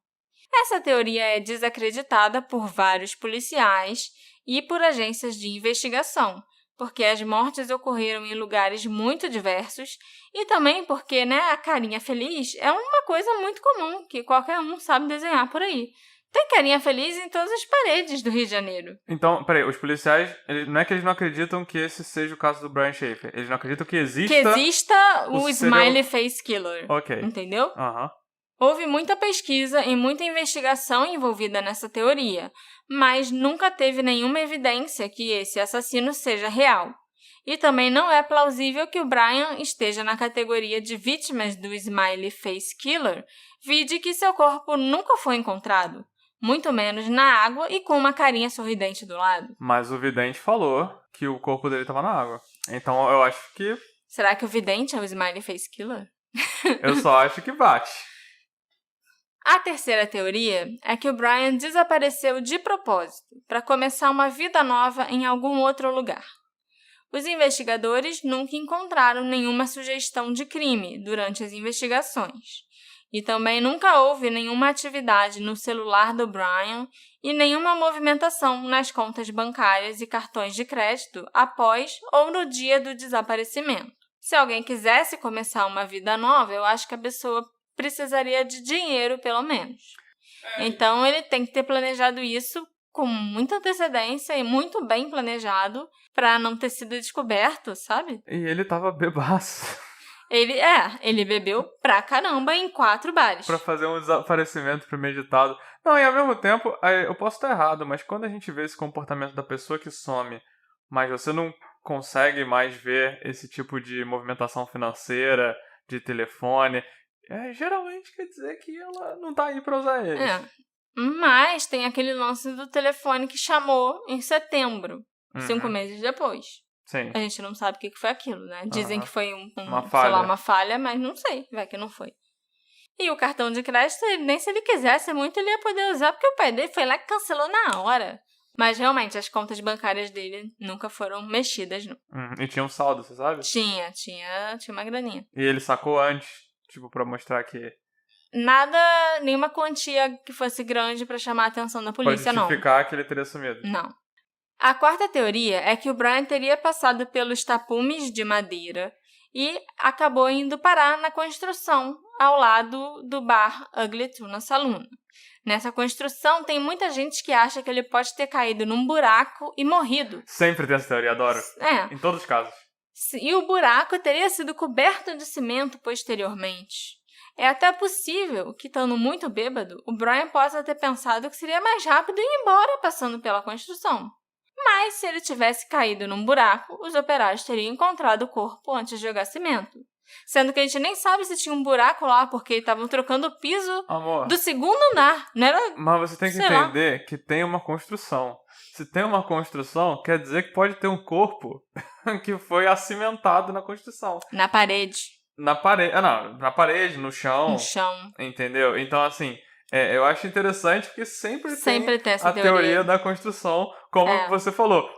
Essa teoria é desacreditada por vários policiais e por agências de investigação, porque as mortes ocorreram em lugares muito diversos e também porque, a carinha feliz é uma coisa muito comum que qualquer um sabe desenhar por aí. Tem carinha feliz em todas as paredes do Rio de Janeiro. Então, peraí, os policiais, não é que eles não acreditam que esse seja o caso do Brian Schaefer, eles não acreditam que exista... Que exista o Smiley Face Killer. Ok. Entendeu? Aham. Houve muita pesquisa e muita investigação envolvida nessa teoria, mas nunca teve nenhuma evidência que esse assassino seja real. E também não é plausível que o Brian esteja na categoria de vítimas do Smiley Face Killer, vide que seu corpo nunca foi encontrado, muito menos na água e com uma carinha sorridente do lado. Mas o vidente falou que o corpo dele estava na água. Então eu acho que... Será que o vidente é o Smiley Face Killer? Eu só acho que bate. A terceira teoria é que o Brian desapareceu de propósito para começar uma vida nova em algum outro lugar. Os investigadores nunca encontraram nenhuma sugestão de crime durante as investigações. E também nunca houve nenhuma atividade no celular do Brian e nenhuma movimentação nas contas bancárias e cartões de crédito após ou no dia do desaparecimento. Se alguém quisesse começar uma vida nova, eu acho que a pessoa precisaria de dinheiro, pelo menos. Então, ele tem que ter planejado isso com muita antecedência e muito bem planejado para não ter sido descoberto, sabe? E ele tava bebaço. Ele bebeu pra caramba em 4 bares. Pra fazer um desaparecimento premeditado. Não, e ao mesmo tempo, eu posso estar errado, mas quando a gente vê esse comportamento da pessoa que some, mas você não consegue mais ver esse tipo de movimentação financeira, de telefone... geralmente quer dizer que ela não tá aí pra usar eles. Mas tem aquele lance do telefone que chamou em setembro, 5 meses depois. Sim. A gente não sabe o que foi aquilo, né? Dizem que foi uma falha. uma falha, mas não sei, vai que não foi. E o cartão de crédito, nem se ele quisesse muito, ele ia poder usar, porque o pai dele foi lá e cancelou na hora. Mas realmente, as contas bancárias dele nunca foram mexidas, não. E tinha um saldo, você sabe? Tinha uma graninha. E ele sacou antes, pra mostrar que... Nenhuma quantia que fosse grande pra chamar a atenção da polícia, não. Pra justificar que ele teria sumido. Não. A quarta teoria é que o Brian teria passado pelos tapumes de madeira e acabou indo parar na construção ao lado do bar Ugly Tuna Saloon. Nessa construção, tem muita gente que acha que ele pode ter caído num buraco e morrido. Sempre tem essa teoria, adoro. Em todos os casos. E o buraco teria sido coberto de cimento posteriormente. É até possível que, estando muito bêbado, o Brian possa ter pensado que seria mais rápido ir embora passando pela construção. Mas, se ele tivesse caído num buraco, os operários teriam encontrado o corpo antes de jogar cimento. Sendo que a gente nem sabe se tinha um buraco lá, porque estavam trocando o piso Amor, do segundo andar. Não era, mas você tem que sei lá. entender que tem uma construção. Se tem uma construção, quer dizer que pode ter um corpo que foi acimentado na construção. Na parede, Na parede, não, na parede, no chão, no chão. entendeu? Então, assim, eu acho interessante porque sempre Sempre tem essa a teoria da construção, como É. você falou.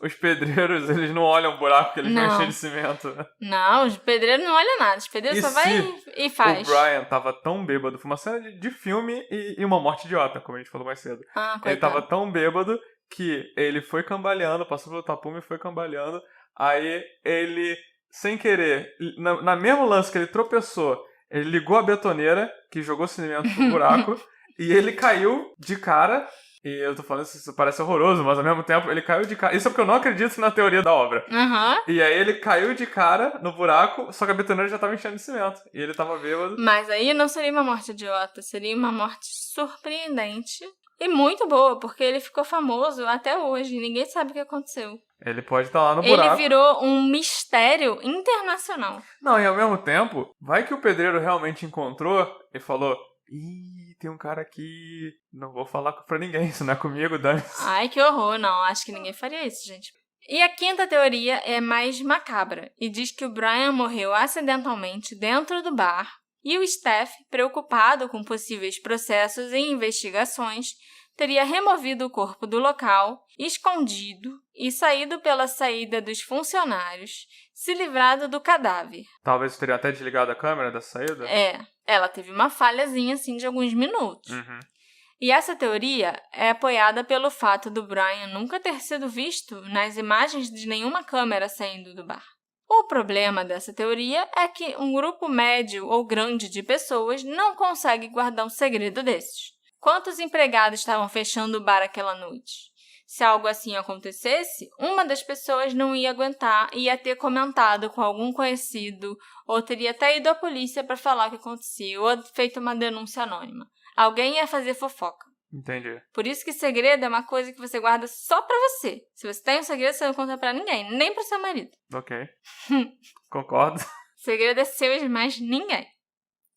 Os pedreiros, eles não olham o buraco que eles vão Não. encher de cimento. Não, os pedreiros não olham nada. Os pedreiros E só vai e faz. O Brian tava tão bêbado, foi uma cena de filme e uma morte idiota, como a gente falou mais cedo. Ah, Ele coitado. tava tão bêbado que ele foi cambaleando, passou pelo tapume e foi cambaleando. Aí ele, sem querer, na mesmo lance que ele tropeçou, ele ligou a betoneira, que jogou cimento pro buraco, e ele caiu de cara. E eu tô falando isso parece horroroso, mas ao mesmo tempo ele caiu de cara. Isso é porque eu não acredito na teoria da obra. Aham. E aí ele caiu de cara no buraco, só que a betoneira já tava enchendo de cimento. E ele tava bêbado. Mas aí não seria uma morte idiota, seria uma morte surpreendente e muito boa, porque ele ficou famoso até hoje, ninguém sabe o que aconteceu. Ele pode estar lá no buraco. Ele virou um mistério internacional. Não, e ao mesmo tempo, vai que o pedreiro realmente encontrou e falou: ih, tem um cara aqui, não vou falar pra ninguém, isso não é comigo, dane-se. Ai, que horror, não, acho que ninguém faria isso, gente. E a quinta teoria é mais macabra e diz que o Brian morreu acidentalmente dentro do bar e o Steph, preocupado com possíveis processos e investigações, teria removido o corpo do local, escondido e saído pela saída dos funcionários, se livrado do cadáver. Talvez teria até desligado a câmera dessa saída? Ela teve uma falhazinha assim de alguns minutos. Uhum. E essa teoria é apoiada pelo fato do Brian nunca ter sido visto nas imagens de nenhuma câmera saindo do bar. O problema dessa teoria é que um grupo médio ou grande de pessoas não consegue guardar um segredo desses. Quantos empregados estavam fechando o bar aquela noite? Se algo assim acontecesse, uma das pessoas não ia aguentar e ia ter comentado com algum conhecido, ou teria até ido à polícia para falar o que acontecia, ou feito uma denúncia anônima. Alguém ia fazer fofoca. Entendi. Por isso que segredo é uma coisa que você guarda só pra você. Se você tem um segredo, você não conta pra ninguém, nem pro seu marido. Ok. Concordo. Segredo é seu e de mais ninguém.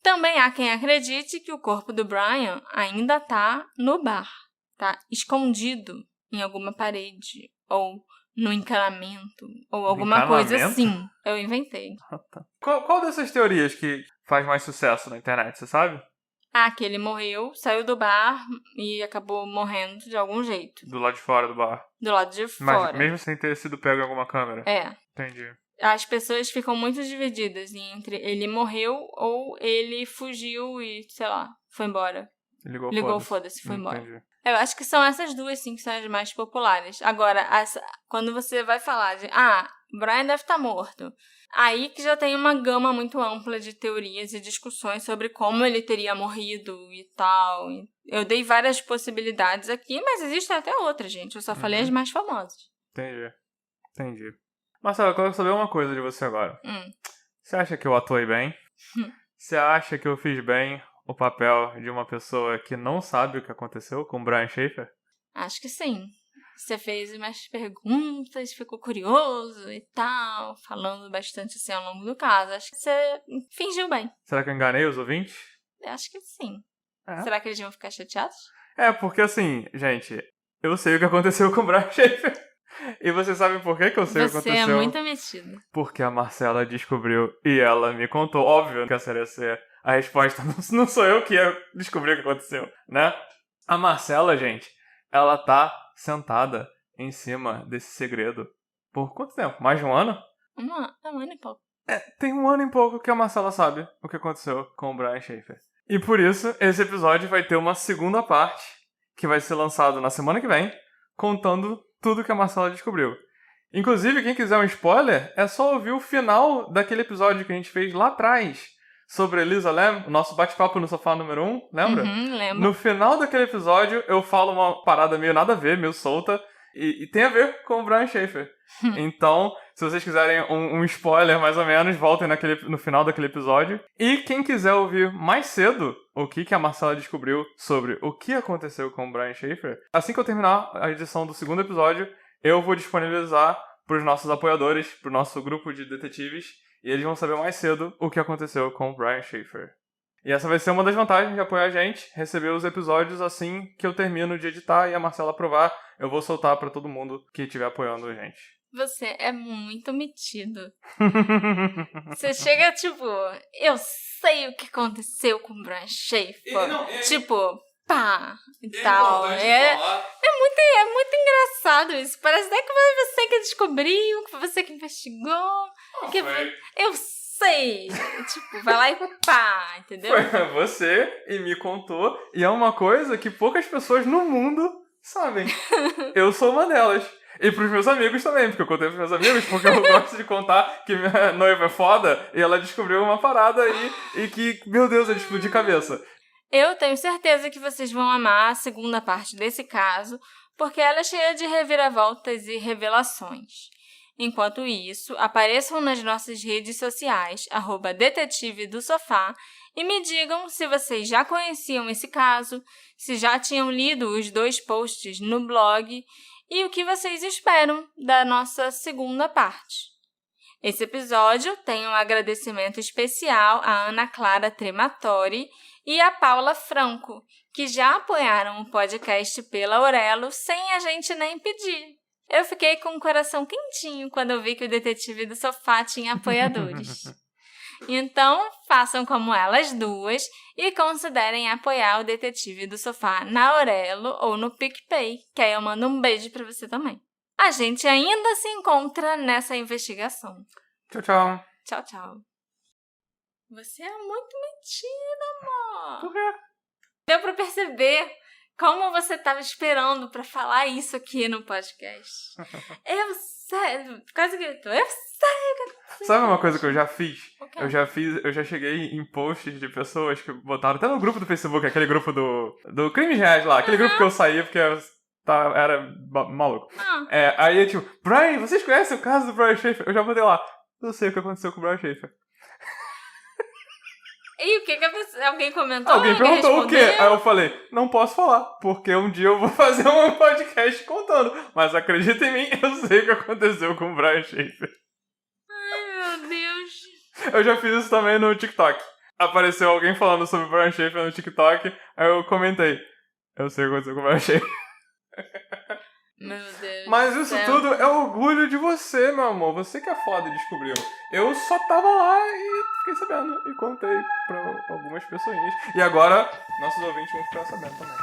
Também há quem acredite que o corpo do Brian ainda tá no bar, tá escondido em alguma parede, ou no encanamento, ou alguma coisa assim. Eu inventei. Qual dessas teorias que faz mais sucesso na internet, você sabe? Ah, que ele morreu, saiu do bar e acabou morrendo de algum jeito. Do lado de fora do bar. Do lado de Mas fora. mesmo sem ter sido pego em alguma câmera? Entendi. As pessoas ficam muito divididas entre ele morreu ou ele fugiu e, sei lá, foi embora. Ligou foda-se, foi embora. Entendi. Eu acho que são essas duas, sim, que são as mais populares. Agora, quando você vai falar de, Brian deve estar morto, aí que já tem uma gama muito ampla de teorias e discussões sobre como ele teria morrido e tal. Eu dei várias possibilidades aqui, mas existem até outras, gente. Eu só falei as mais famosas. Entendi. Marcelo, eu quero saber uma coisa de você agora. Você acha que eu atuei bem? Você acha que eu fiz bem o papel de uma pessoa que não sabe o que aconteceu com o Brian Schaefer? Acho que sim. Você fez umas perguntas, ficou curioso e tal, falando bastante assim ao longo do caso. Acho que você fingiu bem. Será que eu enganei os ouvintes? Eu acho que sim. É. Será que eles vão ficar chateados? Porque assim, gente, eu sei o que aconteceu com o Brian Schaefer. E vocês sabem por que eu sei o que aconteceu? Você é muito metido. Porque a Marcela descobriu e ela me contou. Óbvio que essa ia ser a resposta. Não sou eu que ia descobrir o que aconteceu, né? A Marcela, gente, ela tá sentada em cima desse segredo. Por quanto tempo? Mais de um ano? Um ano e pouco. Tem um ano e pouco que a Marcela sabe o que aconteceu com o Brian Schaefer. E por isso, esse episódio vai ter uma segunda parte, que vai ser lançado na semana que vem, contando tudo que a Marcela descobriu. Inclusive, quem quiser um spoiler, é só ouvir o final daquele episódio que a gente fez lá atrás, sobre Elisa Lam, o nosso bate-papo no sofá número 1, lembra? Lembro. No final daquele episódio, eu falo uma parada meio nada a ver, meio solta, E tem a ver com o Brian Schaefer. Então, se vocês quiserem um spoiler, mais ou menos, voltem no final daquele episódio. E quem quiser ouvir mais cedo o que a Marcela descobriu sobre o que aconteceu com o Brian Schaefer, assim que eu terminar a edição do segundo episódio, eu vou disponibilizar para os nossos apoiadores, para o nosso grupo de detetives, e eles vão saber mais cedo o que aconteceu com o Brian Schaefer. E essa vai ser uma das vantagens de apoiar a gente, receber os episódios assim que eu termino de editar e a Marcela aprovar, eu vou soltar pra todo mundo que estiver apoiando a gente. Você é muito metido. Você chega, tipo, eu sei o que aconteceu com o Brian Schaefer. Tipo, pá, e tal. É muito engraçado isso. Parece até que foi você que descobriu, que foi você que investigou. Eu sei. Tipo, vai lá e pá, entendeu? Foi você e me contou. E é uma coisa que poucas pessoas no mundo sabem. Eu sou uma delas. E pros meus amigos também, porque eu contei pros meus amigos, porque eu gosto de contar que minha noiva é foda e ela descobriu uma parada aí e que, meu Deus, eu explodi cabeça. Eu tenho certeza que vocês vão amar a segunda parte desse caso, porque ela é cheia de reviravoltas e revelações. Enquanto isso, apareçam nas nossas redes sociais, @detetive do sofá, e me digam se vocês já conheciam esse caso, se já tinham lido os 2 posts no blog e o que vocês esperam da nossa segunda parte. Esse episódio tem um agradecimento especial à Ana Clara Trematori e à Paula Franco, que já apoiaram o podcast pela Aurelo sem a gente nem pedir. Eu fiquei com o coração quentinho quando eu vi que o Detetive do Sofá tinha apoiadores. Então, façam como elas duas e considerem apoiar o Detetive do Sofá na Aurelo ou no PicPay, que aí eu mando um beijo pra você também. A gente ainda se encontra nessa investigação. Tchau, tchau. Tchau, tchau. Você é muito mentira, amor. Por quê? Deu pra perceber como você estava esperando pra falar isso aqui no podcast. Eu sei, quase gritou, eu sei. Sabe uma coisa que eu já fiz? Okay. Eu já cheguei em posts de pessoas que botaram, até no grupo do Facebook, aquele grupo do Crimes Reais lá, aquele grupo que eu saí porque era maluco. Aí tipo, Brian, vocês conhecem o caso do Brian Schaefer? Eu já botei lá, eu sei o que aconteceu com o Brian Schaefer. E o que alguém comentou? Alguém perguntou o quê? Aí eu falei, não posso falar, porque um dia eu vou fazer um podcast contando. Mas acredita em mim, eu sei o que aconteceu com o Brian Schaefer. Ai, meu Deus. Eu já fiz isso também no TikTok. Apareceu alguém falando sobre o Brian Schaefer no TikTok, aí eu comentei, eu sei o que aconteceu com o Brian Schaefer. Meu Deus. Mas isso tudo é orgulho de você, meu amor. Você que é foda e descobriu. Eu só tava lá e fiquei sabendo. E contei pra algumas pessoinhas. E agora, nossos ouvintes vão ficar sabendo também.